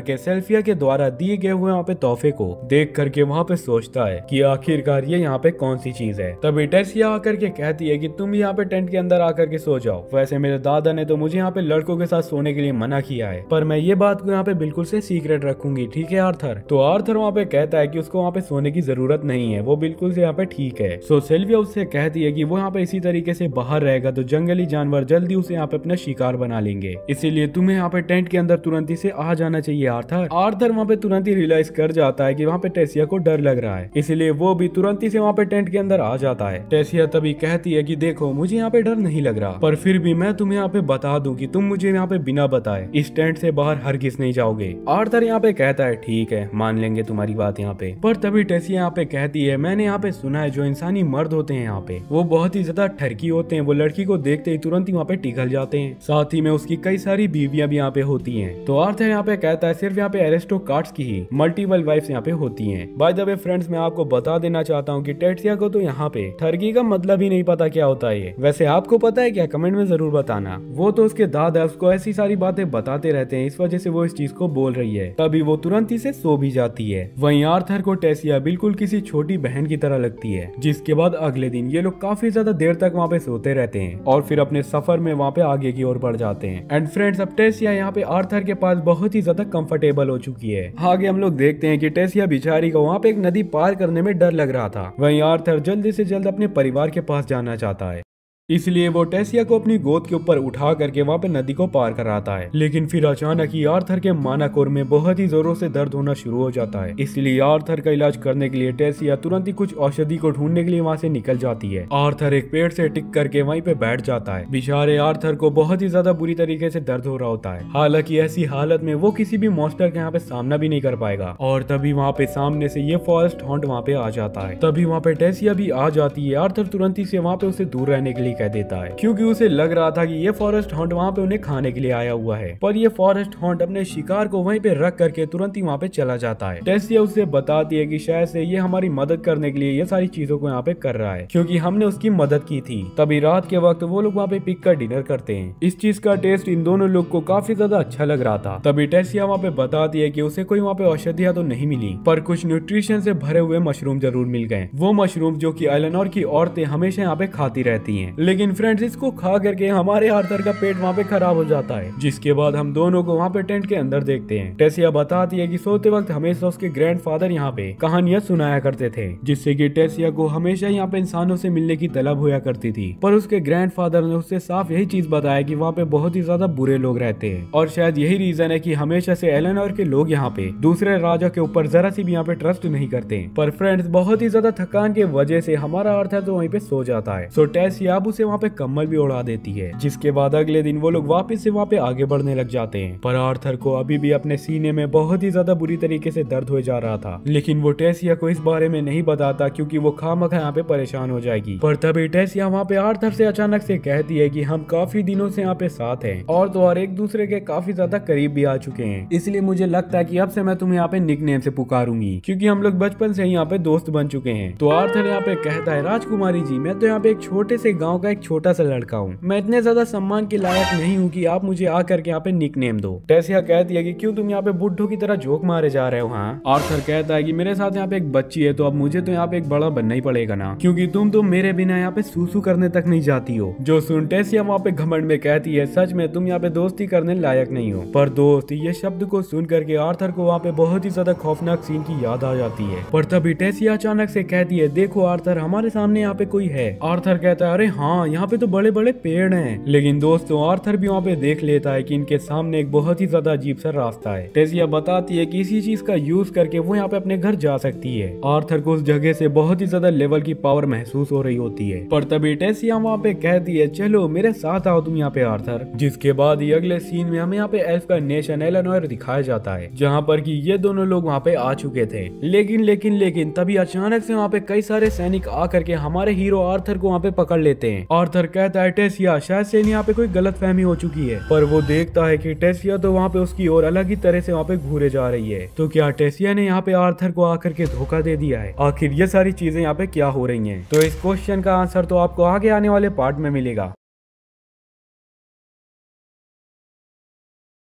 के सेल्फिया के द्वारा दिए गए हुए वहाँ पे तोहफे को देख करके वहाँ पे सोचता है कि आखिरकार ये यहाँ पे कौन सी चीज है। तभी टेसिया आकर के कहती है कि तुम यहाँ पे टेंट के अंदर आकर के सो जाओ। वैसे मेरे दादा ने तो मुझे यहाँ पे लड़कों के साथ सोने के लिए मना किया है, पर मैं ये बात को यहाँ पे बिल्कुल से सीक्रेट रखूंगी, ठीक है आर्थर? तो आर्थर वहाँ पे कहता है कि उसको वहाँ पे सोने की जरूरत नहीं है, वो बिल्कुल से यहाँ पे ठीक है। सो सेल्विया उससे कहती है कि वो यहाँ पे इसी तरीके से बाहर रहेगा तो जंगली जानवर जल्दी उसे यहाँ पे अपना शिकार बना लेंगे। इसीलिए तुम्हें यहाँ पे टेंट के अंदर तुरंत ही से आ जाना चाहिए आर्थर। आर्थर वहाँ पे तुरंत ही रियलाइज कर जाता है कि वहाँ पे टेसिया को डर लग रहा है, इसीलिए वो भी तुरंत ही से वहाँ पे टेंट के अंदर आ जाता है। टेसिया तभी कहती है कि देखो मुझे यहाँ पे डर नहीं लग रहा, पर फिर भी मैं तुम्हें यहाँ पे बता दूं कि तुम मुझे यहाँ पे बिना बताए इस टेंट से बाहर हरगिज नहीं जाओगे। आर्थर यहाँ पे कहता है ठीक है, मान लेंगे तुम्हारी बात यहाँ पे। पर तभी टेसिया यहाँ पे कहती है मैंने यहाँ पे सुना है जो इंसानी मर्द होते हैं यहाँ पे वो बहुत ही ज्यादा ठरकी होते हैं, वो लड़की को देखते ही तुरंत ही वहाँ पे पिघल जाते हैं, साथ ही में उसकी कई सारी बीवियां भी यहाँ पे होती हैं। तो आर्थर यहाँ पे कहता है सिर्फ यहाँ पे एरिस्टोक्रेट्स की ही मल्टीपल वाइफ्स यहाँ पे होती हैं। बाय द वे फ्रेंड्स, मैं आपको बता देना चाहता हूँ कि टेसिया को तो यहाँ पे ठरकी का मतलब ही नहीं पता क्या होता है। वैसे आपको पता है क्या? कमेंट में जरूर बताना। वो तो उसके दादा उसको ऐसी सारी बातें बताते रहते हैं, इस वजह से वो इस चीज को बोल रही है। तभी वो तुरंत ही से सो भी जाती है। वहीं आर्थर को टेसिया बिल्कुल किसी छोटी बहन की तरह लगती है। जिसके बाद अगले दिन ये लोग काफी ज्यादा देर तक वहाँ पे सोते रहते हैं और फिर अपने सफर में वहाँ पे आगे की ओर बढ़ जाते हैं। एंड फ्रेंड्स, अब टेसिया यहाँ पे आर्थर के पास बहुत ही ज्यादा कंफर्टेबल हो चुकी है। आगे हम लोग देखते हैं कि टेसिया बिचारी को वहाँ पे एक नदी पार करने में डर लग रहा था। वहीं आर्थर जल्दी से जल्द अपने परिवार के पास जाना चाहता है, इसलिए वो टेसिया को अपनी गोद के ऊपर उठा करके वहाँ पे नदी को पार कराता है। लेकिन फिर अचानक ही आर्थर के मानाकोर में बहुत ही जोरों से दर्द होना शुरू हो जाता है। इसलिए आर्थर का इलाज करने के लिए टेसिया तुरंत ही कुछ औषधि को ढूंढने के लिए वहाँ से निकल जाती है। आर्थर एक पेड़ से टिक करके वहीं पे बैठ जाता है। बेचारे आर्थर को बहुत ही ज्यादा बुरी तरीके से दर्द हो रहा होता है। हालांकि ऐसी हालत में वो किसी भी मॉन्स्टर के यहाँ पे सामना भी नहीं कर पाएगा। और तभी वहाँ पे सामने से ये फॉरेस्ट हॉन्ट वहाँ पे आ जाता है। तभी वहाँ पे टेसिया भी आ जाती है। आर्थर तुरंत ही से वहाँ पे उसे दूर रहने के लिए कह देता है, क्योंकि उसे लग रहा था कि ये फॉरेस्ट हॉन्ट वहाँ पे उन्हें खाने के लिए आया हुआ है। पर ये फॉरेस्ट हॉन्ट अपने शिकार को वहीं पे रख करके तुरंत ही वहाँ पे चला जाता है। टेसिया उसे बताती है कि शायद से ये हमारी मदद करने के लिए ये सारी चीजों को यहाँ पे कर रहा है, क्योंकि हमने उसकी मदद की थी। तभी रात के वक्त वो लोग वहाँ पे पिक कर डिनर करते हैं। इस चीज का टेस्ट इन दोनों लोग को काफी ज्यादा अच्छा लग रहा था। तभी टेसिया वहाँ पे बताती है कि उसे कोई वहाँ पे औषधियां तो नहीं मिली, पर कुछ न्यूट्रिशन से भरे हुए मशरूम जरूर मिल गए। वो मशरूम जो कि एलेनोर की औरतें हमेशा यहाँ पे खाती रहती हैं। लेकिन फ्रेंड्स, इसको खा करके हमारे आर्थर का पेट वहाँ पे खराब हो जाता है। जिसके बाद हम दोनों को वहाँ पे टेंट के अंदर देखते हैं। टेसिया बताती है कि सोते वक्त हमेशा उसके ग्रैंडफादर यहाँ पे कहानियां सुनाया करते थे, जिससे कि टेसिया को हमेशा यहाँ पे इंसानों से मिलने की तलब होया करती थी। पर उसके ग्रैंडफादर ने उससे साफ यही चीज बताया कि वहाँ पे बहुत ही ज्यादा बुरे लोग रहते हैं, और शायद यही रीजन है कि हमेशा से एलेनोर के लोग यहाँ पे दूसरे राजा के ऊपर जरा सी भी यहाँ पे ट्रस्ट नहीं करते। पर फ्रेंड्स, बहुत ही ज्यादा थकान के वजह से हमारा आर्थर तो वहीं पे सो जाता है। सो टेसिया अब उसे वहाँ पे कम्बल भी उड़ा देती है। जिसके बाद अगले दिन वो लोग वापस से वहाँ पे आगे बढ़ने लग जाते हैं। पर आर्थर को अभी भी अपने सीने में बहुत ही ज्यादा बुरी तरीके से दर्द हो जा रहा था। लेकिन वो टेसिया को इस बारे में नहीं बताता, क्योंकि वो खामखा यहाँ पे परेशान हो जाएगी। पर तभी टेसिया वहाँ पे आर्थर से अचानक से कहती है कि हम काफी दिनों से यहाँ पे साथ हैं, और तो और एक दूसरे के काफी ज्यादा करीब भी आ चुके हैं। इसलिए मुझे लगता है कि अब से मैं तुम्हें यहाँ पे निकनेम से पुकारूंगी, क्योंकि हम लोग बचपन से ही यहाँ पे दोस्त बन चुके हैं। तो आर्थर यहाँ पे कहता है, राजकुमारी जी, मैं तो यहाँ पे एक छोटे से गाँव का एक छोटा सा लड़का हूँ। मैं इतने ज्यादा सम्मान के लायक नहीं हूँ कि आप मुझे आकर के यहाँ पे निकनेम दो। टेसिया कहती है कि क्यों तुम यहाँ पे बुड्ढों की तरह जोक मारे जा रहे हो? हाँ। आर्थर कहता है कि मेरे साथ यहाँ पे एक बच्ची है, तो अब मुझे तो यहाँ पे एक बड़ा बनना ही पड़ेगा ना, क्योंकि तुम तो मेरे बिना यहाँ पे सूसू करने तक नहीं जाती हो। जो सुन टेसिया वहाँ पे घमंड में कहती है, सच में तुम यहाँ पे दोस्ती करने लायक नहीं हो। पर दोस्त, ये शब्द को सुन करके आर्थर को वहाँ पे बहुत ही ज्यादा खौफनाक सीन की याद आ जाती है। पर तभी टेसिया अचानक से कहती है, देखो आर्थर, हमारे सामने यहाँ पे कोई है। आर्थर कहता है, अरे हाँ, यहाँ पे तो बड़े बड़े पेड़ हैं। लेकिन दोस्तों, आर्थर भी वहाँ पे देख लेता है कि इनके सामने एक बहुत ही ज्यादा अजीब सा रास्ता है। टेसिया बताती है कि इसी चीज का यूज करके वो यहाँ पे अपने घर जा सकती है। आर्थर को उस जगह से बहुत ही ज्यादा लेवल की पावर महसूस हो रही होती है। पर तभी टेसिया वहाँ पे कहती है, चलो मेरे साथ आओ तुम यहाँ पे आर्थर। जिसके बाद ही अगले सीन में हमें यहाँ पे एल्फ का नेशन एलेनोर दिखाया जाता है, जहाँ पर कि ये दोनों लोग वहाँ पे आ चुके थे। लेकिन तभी अचानक से वहाँ पे कई सारे सैनिक आकर के हमारे हीरो आर्थर को वहाँ पे पकड़ लेते हैं। आर्थर कहता है, टेसिया, शायद से यहाँ पे कोई गलतफहमी हो चुकी है। पर वो देखता है कि टेसिया तो वहाँ पे उसकी ओर अलग ही तरह से वहाँ पे घूरे जा रही है। तो क्या टेसिया ने यहाँ पे आर्थर को आकर के धोखा दे दिया है? आखिर ये सारी चीजें यहाँ पे क्या हो रही हैं? तो इस क्वेश्चन का आंसर तो आपको आगे आने वाले पार्ट में मिलेगा।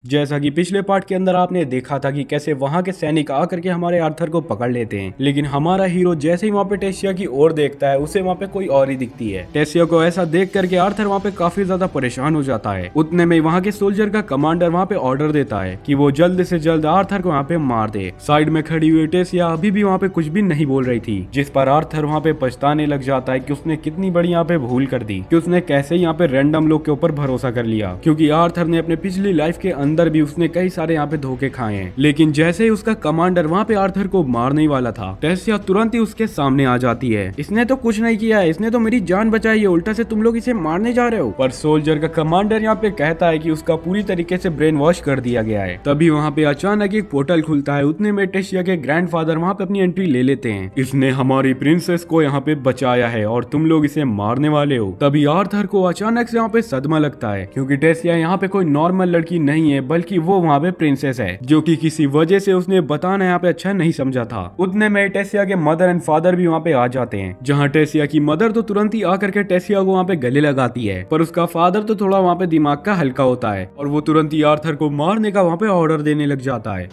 जैसा कि पिछले पार्ट के अंदर आपने देखा था कि कैसे वहां के सैनिक आकर के हमारे आर्थर को पकड़ लेते हैं, लेकिन हमारा हीरो जैसे ही वहाँ पे टेसिया की ओर देखता है उसे वहाँ पे कोई और ही दिखती है। टेसिया को ऐसा देख करके आर्थर वहाँ पे काफी ज्यादा परेशान हो जाता है। उतने में वहाँ के सोल्जर का कमांडर वहाँ पे ऑर्डर देता है कि वो जल्द से जल्द आर्थर को वहाँ पे मार दे। साइड में खड़ी हुई टेसिया अभी भी वहाँ पे कुछ भी नहीं बोल रही थी, जिस पर आर्थर वहाँ पे पछताने लग जाता है कि उसने कितनी बड़ी यहाँ पे भूल कर दी कि उसने कैसे यहाँ पे रैंडम लोग के ऊपर भरोसा कर लिया, क्योंकि आर्थर ने अपने पिछली लाइफ के अंदर भी उसने कई सारे यहाँ पे धोखे खाए हैं। लेकिन जैसे ही उसका कमांडर वहाँ पे आर्थर को मारने वाला था, टेसिया तुरंत ही उसके सामने आ जाती है। इसने तो कुछ नहीं किया है, इसने तो मेरी जान बचाई है, उल्टा से तुम लोग इसे मारने जा रहे हो। पर सोल्जर का कमांडर यहाँ पे कहता है कि उसका पूरी तरीके से ब्रेन वॉश कर दिया गया है। तभी वहाँ पे अचानक एक पोर्टल खुलता है। उतने में टेसिया के ग्रैंडफादर वहाँ पे अपनी एंट्री ले लेते हैं। इसने हमारी प्रिंसेस को यहाँ पे बचाया है और तुम लोग इसे मारने वाले हो। तभी आर्थर को अचानक से यहाँ पे सदमा लगता है, क्योंकि टेसिया यहाँ पे कोई नॉर्मल लड़की नहीं है, बल्कि वो वहाँ पे प्रिंसेस है, जो कि किसी वजह से उसने बताना यहाँ पे अच्छा नहीं समझा था। उतने में टेसिया के मदर एंड फादर भी वहाँ पे आ जाते हैं, जहाँ टेसिया की मदर तो तुरंत ही आकर के टेसिया को वहाँ पे गले लगाती है, पर उसका फादर तो थोड़ा वहाँ पे दिमाग का हल्का होता है और वो तुरंत ही आर्थर को मारने का वहाँ पे ऑर्डर देने लग जाता है।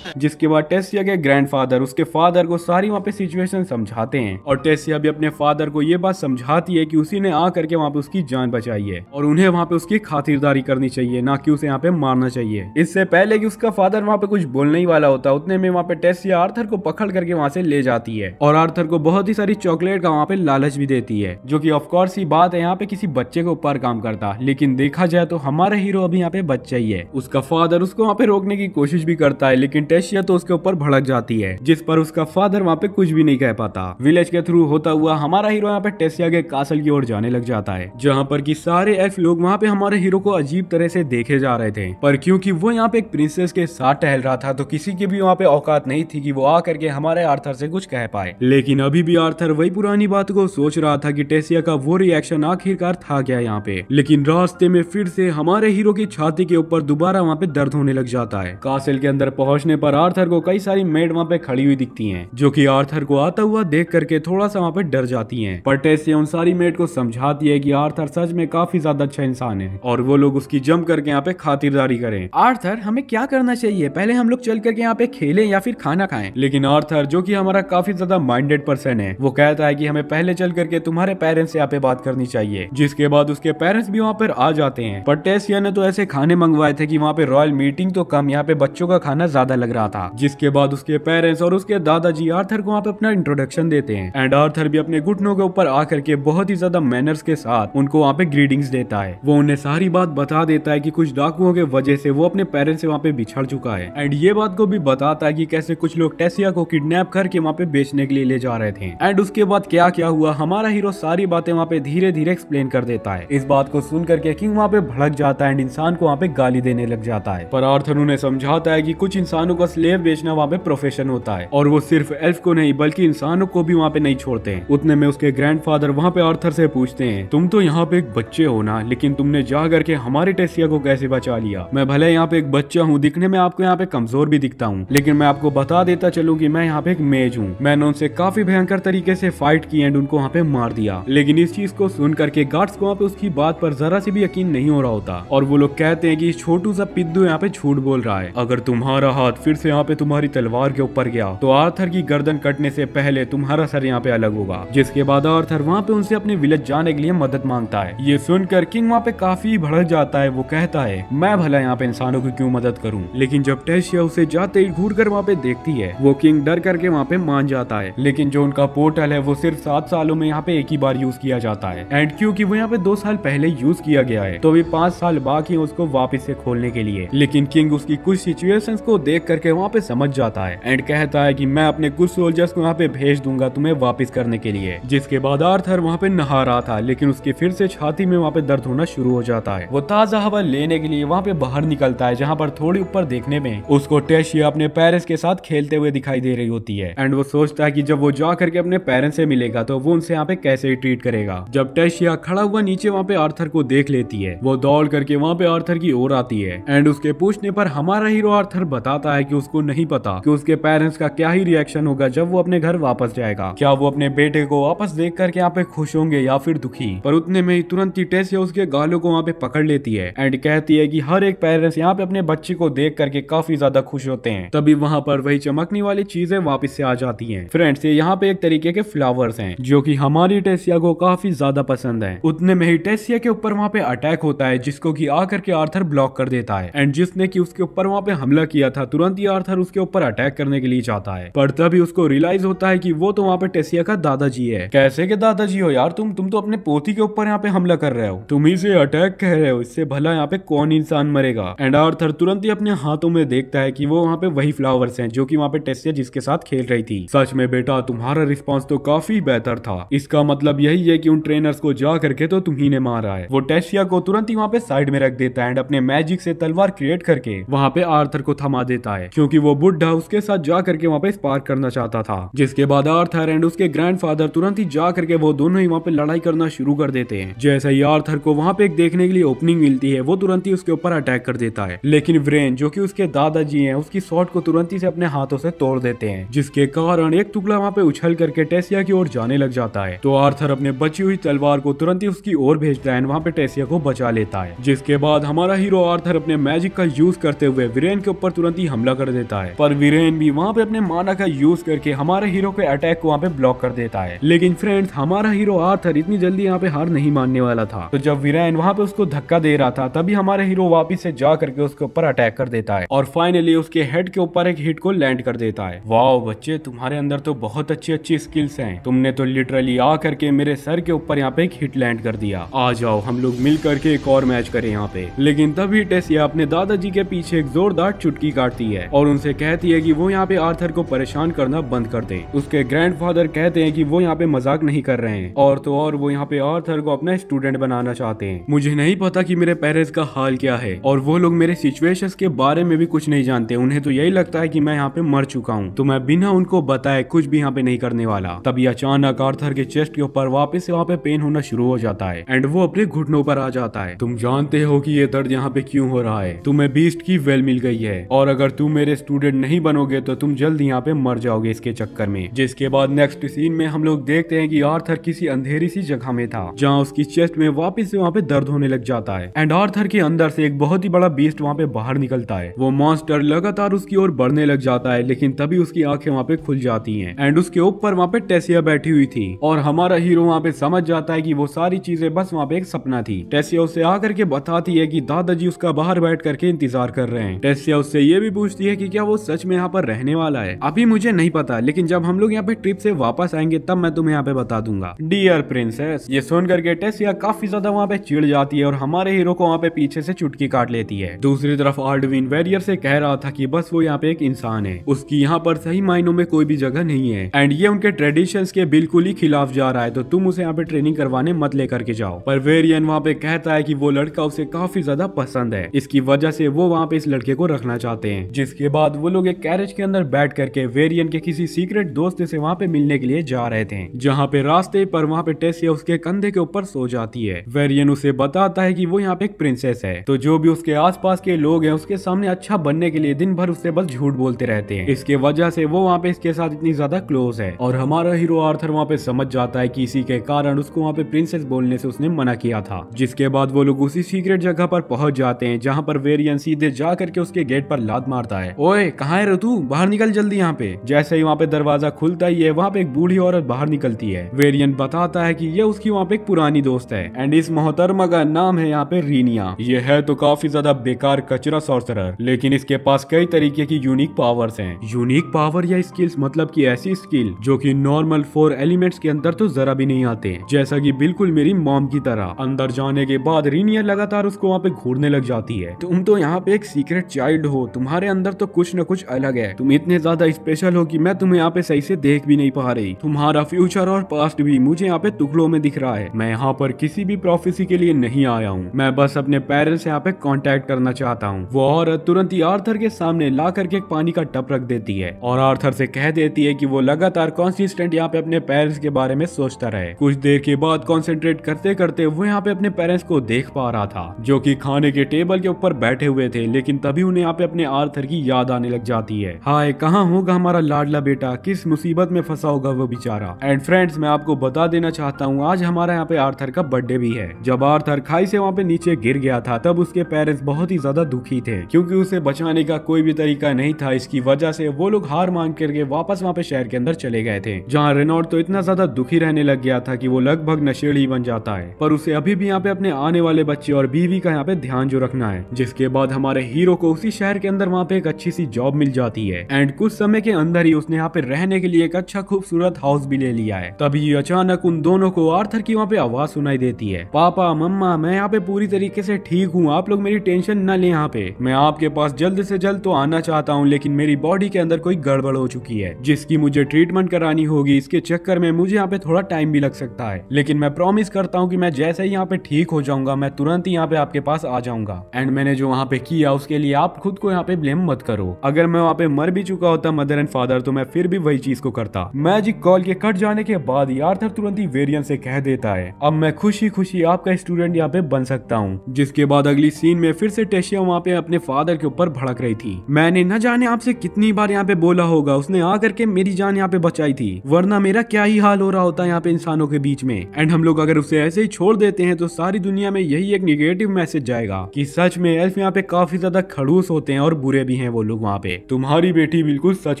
जिसके बाद टेसिया के ग्रैंडफादर उसके फादर को सारी वहाँ पे सिचुएशन समझाते हैं और टेसिया भी अपने फादर को ये बात समझाती है कि उसी ने आकर के वहाँ पे उसकी जान बचाई है और उन्हें वहाँ पे उसकी खातिरदारी करनी चाहिए, ना कि उसे यहाँ पे मारना चाहिए। इससे पहले कि उसका फादर वहाँ पे कुछ बोलने ही वाला होता, उतने में वहाँ पे टेसिया आर्थर को पकड़ करके वहाँ से ले जाती है और आर्थर को बहुत ही सारी चॉकलेट का वहाँ पे लालच भी देती है, जो की ऑफकोर्स ही बात है यहाँ पे किसी बच्चे के ऊपर काम करता। लेकिन देखा जाए तो हमारा हीरो अभी यहाँ पे बच्चा ही है। उसका फादर उसको वहाँ पे रोकने की कोशिश भी करता है, लेकिन टेसिया तो उसके ऊपर भड़क जाती है, जिस पर उसका फादर वहाँ पे कुछ भी नहीं कह पाता। विलेज के थ्रू होता हुआ हमारा हीरो यहाँ पे टेसिया के कासल की ओर जाने लग जाता है, जहाँ पर कि सारे एल्फ लोग वहाँ पे हमारे हीरो को अजीब तरह से देखे जा रहे थे। पर क्योंकि वो यहाँ पे एक प्रिंसेस के साथ टहल रहा था, तो किसी की भी वहाँ पे औकात नहीं थी कि वो आकर के हमारे आर्थर से कुछ कह पाए। लेकिन अभी भी आर्थर वही पुरानी बात को सोच रहा था कि टेसिया का वो रिएक्शन आखिरकार था क्या यहाँ पे। लेकिन रास्ते में फिर से हमारे हीरो की छाती के ऊपर दोबारा वहाँ पे दर्द होने लग जाता है। कासल के अंदर पहुंचने पर आर्थर को कई सारी मेड वहाँ पे खड़ी हुई दिखती हैं, जो कि आर्थर को आता हुआ देख करके थोड़ा सा वहाँ पे डर जाती हैं। पर टेसिया उन सारी मेड को समझाती है कि आर्थर सच में काफी ज्यादा अच्छा इंसान है और वो लोग उसकी जम करके यहाँ पे खातिरदारी करें। आर्थर, हमें क्या करना चाहिए? पहले हम लोग चल करके यहाँ पे खेलें या फिर खाना खाएं? लेकिन आर्थर, जो कि हमारा काफी ज्यादा माइंडेड पर्सन है, वो कहता है कि हमें पहले चल करके तुम्हारे पेरेंट्स से यहाँ पे बात करनी चाहिए। जिसके बाद उसके पेरेंट्स भी वहाँ पर आ जाते हैं। पर टेसिया ने तो ऐसे खाने मंगवाए थे कि वहाँ पे रॉयल मीटिंग तो कम, यहाँ पे बच्चों का खाना ज्यादा लग रहा था। जिसके बाद उसके पेरेंट्स और उसके दादाजी आर्थर को वहाँ पे अपना इंट्रोडक्शन देते हैं एंड आर्थर भी अपने घुटनों के ऊपर आकर के बहुत ही ज्यादा मैनर्स के साथ उनको वहाँ पे ग्रीटिंग्स देता है। वो उन्हें सारी बात बता देता है कि कुछ डाकुओं के वजह से वो अपने पेरेंट्स से वहाँ पे बिछड़ चुका है एंड ये बात को भी बताता है कि कैसे कुछ लोग टेसिया को किडनैप करके वहाँ पे बेचने के लिए ले जा रहे थे एंड उसके बाद क्या क्या हुआ हमारा हीरो सारी बातें वहाँ पे धीरे धीरे एक्सप्लेन कर देता है। इस बात को सुन करके किंग वहाँ पे भड़क जाता है एंड इंसान को वहाँ पे गाली देने लग जाता है। पर आर्थर उन्हें समझाता है कि कुछ इंसानों का स्लेव बेचना वहाँ पे प्रोफेशन होता है और वो सिर्फ एल्फ को नहीं बल्कि इंसानों को भी वहाँ पे नहीं छोड़ते हैं। उतने में उसके ग्रैंडफादर वहाँ पे आर्थर से पूछते हैं, तुम तो यहाँ पे एक बच्चे हो ना, लेकिन तुमने जा करके हमारी टेसिया को कैसे बचा लिया? मैं भले यहाँ पे एक बच्चा हूँ, दिखने में आपको यहाँ पे कमजोर भी दिखता हूँ, लेकिन मैं आपको बता देता चलूँ कि मैं यहाँ पे एक मेज हूँ। मैंने उनसे काफी भयंकर तरीके से फाइट की एंड उनको वहाँ पे मार दिया। लेकिन इस चीज को सुन करके गार्ड्स को वहाँ पे उसकी बात पर जरा से भी यकीन नहीं हो रहा होता और वो लोग कहते हैं कि इस छोटू सा पिद्दू यहाँ पे झूठ बोल रहा है। अगर तुम्हारा हाथ फिर से यहाँ पे तुम्हारी तलवार के ऊपर गया तो आर्थर की गर्दन कटने से पहले तुम्हारा सर यहाँ पे अलग होगा। जिसके बाद आर्थर वहाँ पे उनसे अपने विलेज जाने के लिए मदद मांगता है। ये सुनकर किंग वहाँ पे काफी भड़क जाता है। वो कहता है, मैं भला यहाँ पे इंसानों की क्यों मदद करूँ? लेकिन जब टेसिया उसे जाते ही घूर कर वहाँ पे देखती है, वो किंग डर करके वहाँ पे मान जाता है। लेकिन जो उनका पोर्टल है वो सिर्फ 7 सालों में यहाँ पे एक ही बार यूज किया जाता है एंड क्योंकि वो यहाँ पे 2 साल पहले यूज किया गया है तो भी 5 साल बाकी है उसको वापस से खोलने के लिए। लेकिन किंग उसकी कुछ सिचुएशंस को देख करके वहाँ पे समझ जाता है एंड कहता है कि मैं अपने कुछ सोल्जर्स को यहाँ पे भेज दूंगा तुम्हें वापस करने के लिए। जिसके बाद आर्थर वहाँ पे नहा रहा था, लेकिन उसकी फिर से छाती में वहाँ पे दर्द होना शुरू हो जाता है। वो ताजा हवा लेने के लिए वहाँ पे बाहर निकलता है, जहाँ पर थोड़ी ऊपर देखने में उसको टेसिया अपने पेरेंट्स के साथ खेलते हुए दिखाई दे रही होती है एंड वो सोचता है कि जब वो जा करके अपने पेरेंट्स से मिलेगा तो वो उनसे यहाँ पे कैसे ट्रीट करेगा। जब टेसिया खड़ा हुआ नीचे वहाँ पे आर्थर को देख लेती है, वो दौड़ करके वहाँ पे आर्थर की ओर आती है एंड उसके पूछने पर हमारा हीरो आर्थर बताता है है कि उसको नहीं पता कि उसके पेरेंट्स का क्या ही रिएक्शन होगा जब वो अपने घर वापस जाएगा। क्या वो अपने बेटे को वापस देख करके यहाँ पे खुश होंगे या फिर दुखी। पर उतने में ही तुरंत ही टेसिया उसके गालों को वहाँ पे पकड़ लेती है एंड कहती है कि हर एक पेरेंट्स यहाँ पे अपने बच्चे को देख करके काफी ज्यादा खुश होते हैं। तभी वहाँ पर वही चमकने वाली चीजें वापस से आ जाती हैं। फ्रेंड्स, ये यहाँ पे एक तरीके के फ्लावर्स हैं जो कि हमारी टेसिया को काफी ज्यादा पसंद है। उतने में ही टेसिया के ऊपर वहाँ पे अटैक होता है जिसको कि आकर के आर्थर ब्लॉक कर देता है एंड जिसने कि उसके ऊपर वहाँ पे हमला किया था तुरंत ही आर्थर उसके ऊपर अटैक करने के लिए जाता है। पर तभी उसको रियलाइज होता है कि वो तो वहाँ पे टेसिया का दादाजी है। कैसे के दादाजी हो यार तुम तो अपने पोती के ऊपर यहाँ पे हमला कर रहे हो, तुम ही से अटैक कह रहे हो, इससे भला यहाँ पे कौन इंसान मरेगा। एंड आर्थर तुरंत ही अपने हाथों में देखता है कि वो वहाँ पे वही फ्लावर्स हैं जो कि वहाँ पे टेसिया जिसके साथ खेल रही थी। सच में बेटा तुम्हारा रिस्पॉन्स तो काफी बेहतर था, इसका मतलब यही है कि उन ट्रेनर्स को जा करके तो तुम्ही ने मारा है। वो टेसिया को तुरंत ही वहाँ पे साइड में रख देता है एंड अपने मैजिक से तलवार क्रिएट करके वहाँ पे आर्थर को थमा देता है क्योंकि वो बुढ़ा उसके साथ जा करके वहाँ पे स्पार्क करना चाहता था। जिसके बाद आर्थर एंड उसके ग्रैंडफादर तुरंत ही जा करके वो दोनों ही वहाँ पे लड़ाई करना शुरू कर देते हैं। जैसे ही आर्थर को वहाँ पे एक देखने के लिए ओपनिंग मिलती है वो तुरंत ही उसके ऊपर अटैक कर देता है, लेकिन व्रेन जो कि उसके दादाजी हैं उसकी शॉट को तुरंत ही से अपने हाथों से तोड़ देते हैं जिसके कारण एक टुकड़ा वहाँ पे उछल करके टेसिया की ओर जाने लग जाता है। तो आर्थर अपने बची हुई तलवार को तुरंत ही उसकी ओर भेजता है, वहाँ पे टेसिया को बचा लेता है। जिसके बाद हमारा हीरो आर्थर अपने मैजिक का यूज करते हुए वीरेन के ऊपर तुरंत ही हमला कर देता है, पर वीरेन भी वहाँ पे अपने माना का यूज करके हमारे हीरो के अटैक को वहाँ पे ब्लॉक कर देता है। लेकिन फ्रेंड्स, हमारा हीरो आर्थर इतनी जल्दी यहाँ पे हार नहीं मानने वाला था। तो जब वीरेन वहाँ पे उसको धक्का दे रहा था तभी हमारे हीरो वापिस से जा करके उसके ऊपर अटैक कर देता है और फाइनली उसके हेड के ऊपर एक हिट को लैंड कर देता है। वाओ बच्चे, तुम्हारे अंदर तो बहुत अच्छी स्किल्स हैं, तुमने तो लिटरली आ करके मेरे सर के ऊपर यहाँ पे एक हिट लैंड कर दिया। आ जाओ हम लोग मिल करके एक और मैच करें यहाँ पे। लेकिन तभी टेसिया अपने दादाजी के पीछे एक जोरदार चुटकी काटती है और उनसे कहती है कि वो यहाँ पे आर्थर को परेशान करना बंद कर दे। उसके ग्रैंडफादर कहते हैं कि वो यहाँ पे मजाक नहीं कर रहे हैं और तो और वो यहाँ पे आर्थर को अपना स्टूडेंट बनाना चाहते हैं। मुझे नहीं पता कि मेरे पेरेंट्स का हाल क्या है और वो लोग मेरे सिचुएशंस के बारे में भी कुछ नहीं जानते, उन्हें तो यही लगता है कि मैं यहाँ पे मर चुका हूँ, तो मैं बिना उनको बताए कुछ भी यहाँ पे नहीं करने वाला। तभी अचानक आर्थर के चेस्ट के ऊपर वापस से वहाँ पे पेन होना शुरू हो जाता है एंड वो अपने घुटनों पर आ जाता है। तुम जानते हो कि ये दर्द यहाँ पे क्यों हो रहा है, तुम्हें बीस्ट की वेल मिल गई है और अगर तुम मेरे स्टूडेंट नहीं बनोगे तो तुम जल्द यहाँ पे मर जाओगे इसके चक्कर में। जिसके बाद नेक्स्ट सीन में हम लोग देखते हैं कि आर्थर किसी अंधेरी सी जगह में था जहाँ उसकी चेस्ट में वापस से वहाँ पे दर्द होने लग जाता है एंड आर्थर के अंदर से एक बहुत ही बड़ा बीस्ट वहाँ पे बाहर निकलता है। वो मॉन्स्टर लगातार उसकी ओर बढ़ने लग जाता है लेकिन तभी उसकी आंखें वहाँ पे खुल जाती हैं एंड उसके ऊपर वहाँ पे टेसिया बैठी हुई थी और हमारा हीरो वहाँ पे समझ जाता है कि वो सारी चीजें बस वहाँ पे एक सपना थी। टेसिया उससे आकर के बताती है कि दादाजी उसका बाहर बैठ करके इंतजार कर रहे हैं। टेसिया उससे ये भी पूछती है कि क्या वो सच में यहाँ पर रहने वाला है। अभी मुझे नहीं पता, लेकिन जब हम लोग यहाँ पे ट्रिप से वापस आएंगे तब मैं तुम्हें यहाँ पे बता दूंगा। डियर प्रिंसेस, ये सुन करके टेसिया काफी ज्यादा वहाँ पे चिढ़ जाती है और हमारे हीरो को वहाँ पे पीछे से चुटकी काट लेती है। दूसरी तरफ आल्डविन वैरियर से कह रहा था कि बस वो यहाँ पे एक इंसान है, उसकी यहाँ पर सही मायनों में कोई भी जगह नहीं है एंड ये उनके ट्रेडिशंस के बिल्कुल ही खिलाफ जा रहा है, तो तुम उसे यहाँ पे ट्रेनिंग करवाने मत लेकर के जाओ। पर वेरियन वहाँ पे कहता है कि वो लड़का उसे काफी ज्यादा पसंद है, इसकी वजह से वो वहाँ पे इस लड़के को रखना चाहते हैं। जिसके बाद वो लोग एक कैरेज के अंदर बैठ करके वेरियन के किसी सीक्रेट दोस्त से वहाँ पे मिलने के लिए जा रहे थे, जहाँ पे रास्ते पर वहाँ पे टेसिया उसके कंधे के ऊपर सो जाती है। वेरियन उसे बताता है कि वो यहाँ पे एक प्रिंसेस है, तो जो भी उसके आसपास के लोग हैं उसके सामने अच्छा बनने के लिए दिन भर उससे बस झूठ बोलते रहते हैं, इसके वजह से वो वहाँ पे इसके साथ इतनी ज्यादा क्लोज है। और हमारा हीरो आर्थर वहाँ पे समझ जाता है कि इसी के कारण उसको वहाँ पे प्रिंसेस बोलने से उसने मना किया था। जिसके बाद वो लोग उसी सीक्रेट जगह पर पहुंच जाते हैं जहाँ पर वेरियन सीधे जा करके उसके गेट पर लात मारता है। ओए कहाँ है रे तू, बाहर निकल जल्दी यहाँ पे। जैसे ही वहाँ पे दरवाजा खुलता ही है वहाँ पे एक बूढ़ी औरत बाहर निकलती है। वेरियन बताता है कि ये उसकी वहाँ पे एक पुरानी दोस्त है एंड इस मोहतरमा का नाम है यहाँ पे रीनिया। ये है तो काफी ज्यादा बेकार कचरा सॉर्सरर, लेकिन इसके पास कई तरीके की यूनिक पावर्स हैं। यूनिक पावर या स्किल्स मतलब कि ऐसी स्किल जो कि नॉर्मल 4 एलिमेंट्स के अंदर तो जरा भी नहीं आते, जैसा कि बिल्कुल मेरी मॉम की तरह। अंदर जाने के बाद रीनिया लगातार उसको वहाँ पे घूरने लग जाती है। तुम तो यहाँ पे एक सीक्रेट चाइल्ड हो, तुम्हारे अंदर तो कुछ न कुछ अलग है, तुम इतने ज्यादा स्पेशल हो कि मैं तुम्हें यहाँ पे सही से देख भी नहीं पा रही। तुम्हारा फ्यूचर और पास्ट भी मुझे यहाँ पे टुकड़ों में दिख रहा है। मैं यहाँ पर किसी भी प्रोफेसी के लिए नहीं आया हूँ, मैं बस अपने पेरेंट्स से यहाँ पे कांटेक्ट करना चाहता हूँ। वो औरत तुरंत ही आर्थर के सामने ला करके एक पानी का टप रख देती है और आर्थर से कह देती है कि वो लगातार कॉन्सिस्टेंट यहाँ पे अपने पेरेंट्स के बारे में सोचता रहे। कुछ देर के बाद कॉन्सेंट्रेट करते करते वो यहाँ पे अपने पेरेंट्स को देख पा रहा था जो कि खाने के टेबल के ऊपर बैठे हुए थे, लेकिन तभी उन्हें यहाँ पे अपने आर्थर की याद आने लग जाती है। हाय, कहाँ होगा हमारा लाडला बेटा, किस मुसीबत में फंसा होगा वो बेचारा। एंड फ्रेंड्स, मैं आपको बता देना चाहता हूँ आज हमारा यहाँ पे आर्थर का बर्थडे भी है। जब आर्थर खाई से वहाँ पे नीचे गिर गया था तब उसके पेरेंट्स बहुत ही ज्यादा दुखी थे, क्योंकि उसे बचाने का कोई भी तरीका नहीं था। इसकी वजह से वो लोग हार मान करके वापस वहाँ पे शहर के अंदर चले गए थे, जहाँ रेनॉल्ड तो इतना ज्यादा दुखी रहने लग गया था कि वो लगभग नशेड़ी बन जाता है। पर उसे अभी भी यहाँ पे अपने आने वाले बच्चे और बीवी का यहाँ पे ध्यान जो रखना है। जिसके बाद हमारे हीरो को उसी शहर के अंदर वहाँ पे एक अच्छी सी जॉब मिल जाती है एंड कुछ समय के अंदर ही उसने यहाँ पे रहने के लिए एक अच्छा खूबसूरत हाउस भी ले लिया है। तभी अचानक उन दोनों को आर्थर की वहाँ पे आवाज सुनाई देती है, पापा मम्मा मैं यहाँ पे पूरी तरीके से ठीक हूँ, आप लोग मेरी टेंशन न ले। यहाँ पे मैं आपके पास जल्द से जल्द तो आना चाहता हूँ, लेकिन मेरी बॉडी के अंदर कोई गड़बड़ हो चुकी है जिसकी मुझे ट्रीटमेंट करानी होगी। इसके चक्कर में मुझे यहाँ पे थोड़ा टाइम भी लग सकता है, लेकिन मैं प्रॉमिस करता हूँ कि मैं जैसे ही यहाँ पे ठीक हो जाऊंगा मैं तुरंत ही यहाँ पे आपके पास आ जाऊंगा। एंड मैंने जो वहाँ पे किया उसके लिए आप खुद को यहाँ पे ब्लेम मत करो। अगर मैं वहाँ पे मर भी चुका होता मदर एंड फादर तो मैं फिर भी वही चीज को करता। मैजिक कॉल के कट जाने के बाद आर्थर तुरंत ही वेरियन से कह देता है, अब मैं खुशी खुशी आपका स्टूडेंट यहाँ पे बन सकता हूँ। जिसके बाद अगली सीन में फिर से टेशिया वहाँ पे अपने फादर के ऊपर भड़क रही थी। मैंने न जाने आपसे कितनी बार यहाँ पे बोला होगा, उसने आकर के मेरी जान यहाँ पे बचाई थी, वरना मेरा क्या ही हाल हो रहा होता यहाँ पे इंसानों के बीच में। एंड हम लोग अगर उसे ऐसे ही छोड़ देते हैं तो सारी दुनिया में यही एक निगेटिव मैसेज जाएगा कि सच में एल्फ यहाँ पे काफी ज्यादा खड़ूस होते हैं और बुरे भी हैं वो लोग वहाँ पे। तुम्हारी बेटी बिल्कुल सच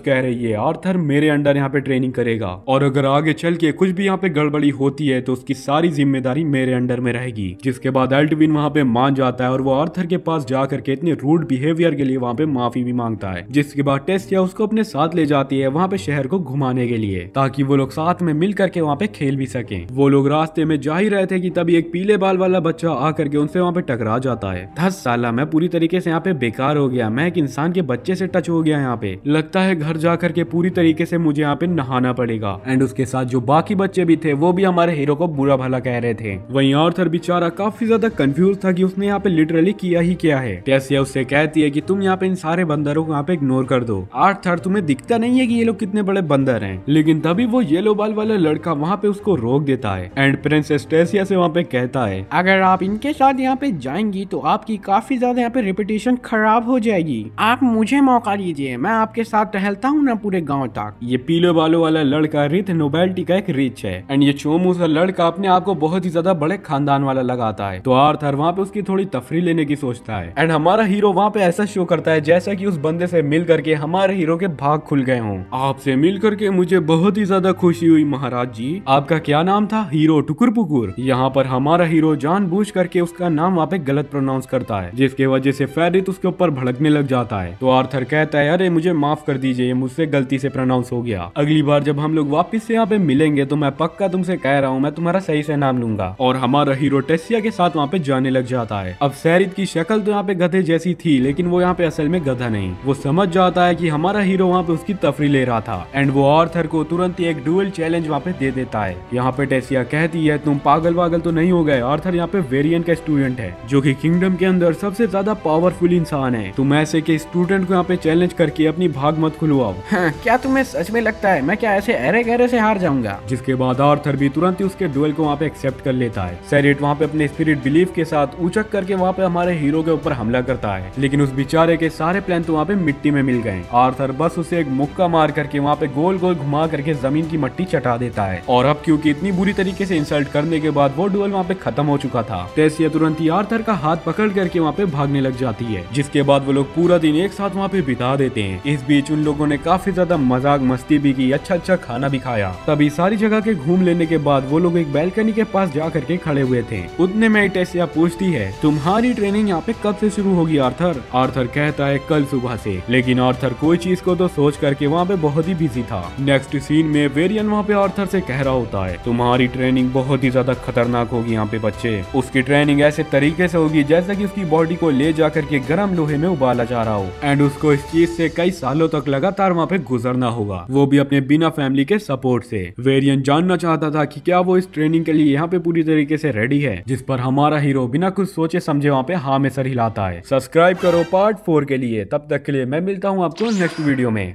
कह रही है, आर्थर मेरे अंडर यहाँ पे ट्रेनिंग करेगा और अगर आगे चल के कुछ भी यहाँ पे गड़बड़ी होती है तो उसकी सारी जिम्मेदारी मेरे अंडर में रहेगी। जिसके बाद एल्टविन वहाँ पे मान जाता है और वो आर्थर के पास जा करके इतने रूड बिहेवियर के लिए वहाँ पे माफी भी मांगता है। जिसके बाद टेस्टिया उसको अपने साथ ले जाती है वहाँ पे शहर को घुमाने के लिए, ताकि वो लोग साथ में मिल करके वहाँ पे खेल भी सके। वो लोग रास्ते में जा ही रहे थे कि तभी एक पीले बाल वाला बच्चा आकर के उनसे वहाँ पे टकरा जाता है। 10 साल मैं पूरी तरीके से यहाँ पे बेकार हो गया, मैं एक इंसान के बच्चे से टच हो गया यहाँ पे, लगता है घर जा करके पूरी तरीके से मुझे यहाँ पे नहाना पड़ेगा। एंड उसके साथ जो बाकी बच्चे भी थे वो भी हमारे हीरो को बुरा भला कह रहे थे। वहीं आर्थर बेचारा काफी ज्यादा कंफ्यूज था कि उसने यहाँ पे लिटरली किया ही क्या है। टेसिया उससे कहती है कि तुम यहाँ पे इन सारे बंदरों को यहाँ पे इग्नोर कर दो, आर्थर तुम्हें दिखता नहीं है कि ये लोग कितने बड़े बंदर हैं। लेकिन तभी वो येलो बाल वाला लड़का वहाँ पे उसको रोक देता है एंड प्रिंसेस टेसिया से वहाँ पे कहता है, अगर आप इनके साथ यहाँ पे जाएंगी तो आपकी काफी ज्यादा यहाँ पे रेपुटेशन खराब हो जाएगी, आप मुझे मौका दीजिए, मैं आपके साथ टहलता हूँ ना पूरे गाँव तक। ये पीले बालों वाला लड़का रिथ नोबेलिटी का एक रिच है एंड ये चोमू सा लड़का अपने आप को बहुत ही ज्यादा बड़े खानदान वाला लगाता है। तो आर्थर वहाँ पे उसकी थोड़ी तफरी लेने की सोचता है एंड हमारा हीरो वहाँ पे ऐसा शो करता है जैसा कि उस बंदे से मिल करके हमारे हीरो के भाग खुल गए हों। आपसे मिल करके मुझे बहुत ही ज्यादा खुशी हुई महाराज जी, आपका क्या नाम था? हीरो टुकुर पुकुर। यहाँ पर हमारा हीरो जानबूझ करके उसका नाम वहाँ पे गलत प्रोनाउंस करता है, जिसके वजह से फेरित उसके ऊपर भड़कने लग जाता है। तो आर्थर कहता है, अरे मुझे माफ कर दीजिए, ये मुझसे गलती से प्रोनाउंस हो गया, अगली बार जब हम लोग वापस से यहाँ पे मिलेंगे तो मैं पक्का तुमसे कह रहा हूँ मैं तुम्हारा सही से नाम लूंगा। और हमारा हीरो टेसिया के साथ वहाँ पे जाने लग जाता है। अब फेरित की शक्ल तो यहाँ पे गधे जैसी थी, लेकिन वो यहाँ पे असल में गधा नहीं। वो समझ जाता है कि हमारा हीरो वहाँ पे उसकी तफरी ले रहा था एंड वो आर्थर को तुरंत ही एक डुअल चैलेंज वहाँ पे दे देता है। यहाँ पे टेसिया कहती है, तुम पागल वागल तो नहीं हो गए, आर्थर यहाँ पे वेरियन का स्टूडेंट है जो कि किंगडम के अंदर सबसे ज्यादा पावरफुल इंसान है। तुम ऐसे के स्टूडेंट को यहाँ पे चैलेंज करके अपनी भाग मत खुलवाओ। हाँ, क्या तुम्हें सच में लगता है मैं क्या ऐसे अरे गहरे से हार जाऊंगा? जिसके बाद आर्थर भी तुरंत ही उसके डुएल को वहाँ पे एक्सेप्ट कर लेता है। सेरिट वहाँ पे अपने स्पिरिट बिलीफ के साथ ऊचक करके वहाँ पे हमारे हीरो के ऊपर हमला करता है, लेकिन उस बेचारे के सारे प्लान तो वहाँ पे मिट्टी में मिल गए। आर्थर बस उसे एक मुक्का मार करके वहाँ पे गोल गोल घुमा करके जमीन की मट्टी चटा देता है। और अब क्योंकि इतनी बुरी तरीके से इंसल्ट करने के बाद वो डुएल वहाँ पे खत्म हो चुका था, टेसिया तुरंत ही आर्थर का हाथ पकड़ करके वहाँ पे भागने लग जाती है। जिसके बाद वो लोग पूरा दिन एक साथ वहाँ पे बिता देते हैं। इस बीच उन लोगों ने काफी ज्यादा मजाक मस्ती भी की, अच्छा खाना भी खाया। तभी सारी जगह के घूम लेने के बाद वो लोग एक बैल्कनी के पास जा करके खड़े हुए थे। उतने में टेसिया पूछती है, तुम्हारी ट्रेनिंग यहाँ पे कब से शुरू होगी आर्थर? आर्थर कहता है, कल सुबह से। लेकिन आर्थर कोई चीज को तो सोच करके वहाँ पे बहुत ही बिजी था। नेक्स्ट सीन में वेरियन वहाँ पे आर्थर से कह रहा होता है, तुम्हारी ट्रेनिंग बहुत ही ज्यादा खतरनाक होगी यहाँ पे बच्चे। उसकी ट्रेनिंग ऐसे तरीके से होगी जैसा कि उसकी बॉडी को ले जा करके गर्म लोहे में उबाला जा रहा हो एंड उसको इस चीज से कई सालों तक लगातार वहाँ पे गुजरना होगा, वो भी अपने बिना फैमिली के सपोर्ट से। वेरियन जानना चाहता था कि क्या वो इस ट्रेनिंग के लिए यहाँ पे पूरी तरीके से रेडी है, जिस पर हमारा हीरो बिना कुछ सोचे समझे वहाँ पे हाँ में सर हिलाता है। सब्सक्राइब करो पार्ट 4 के लिए। तब तक के लिए मैं मिलता हूँ आपको नेक्स्ट वीडियो में।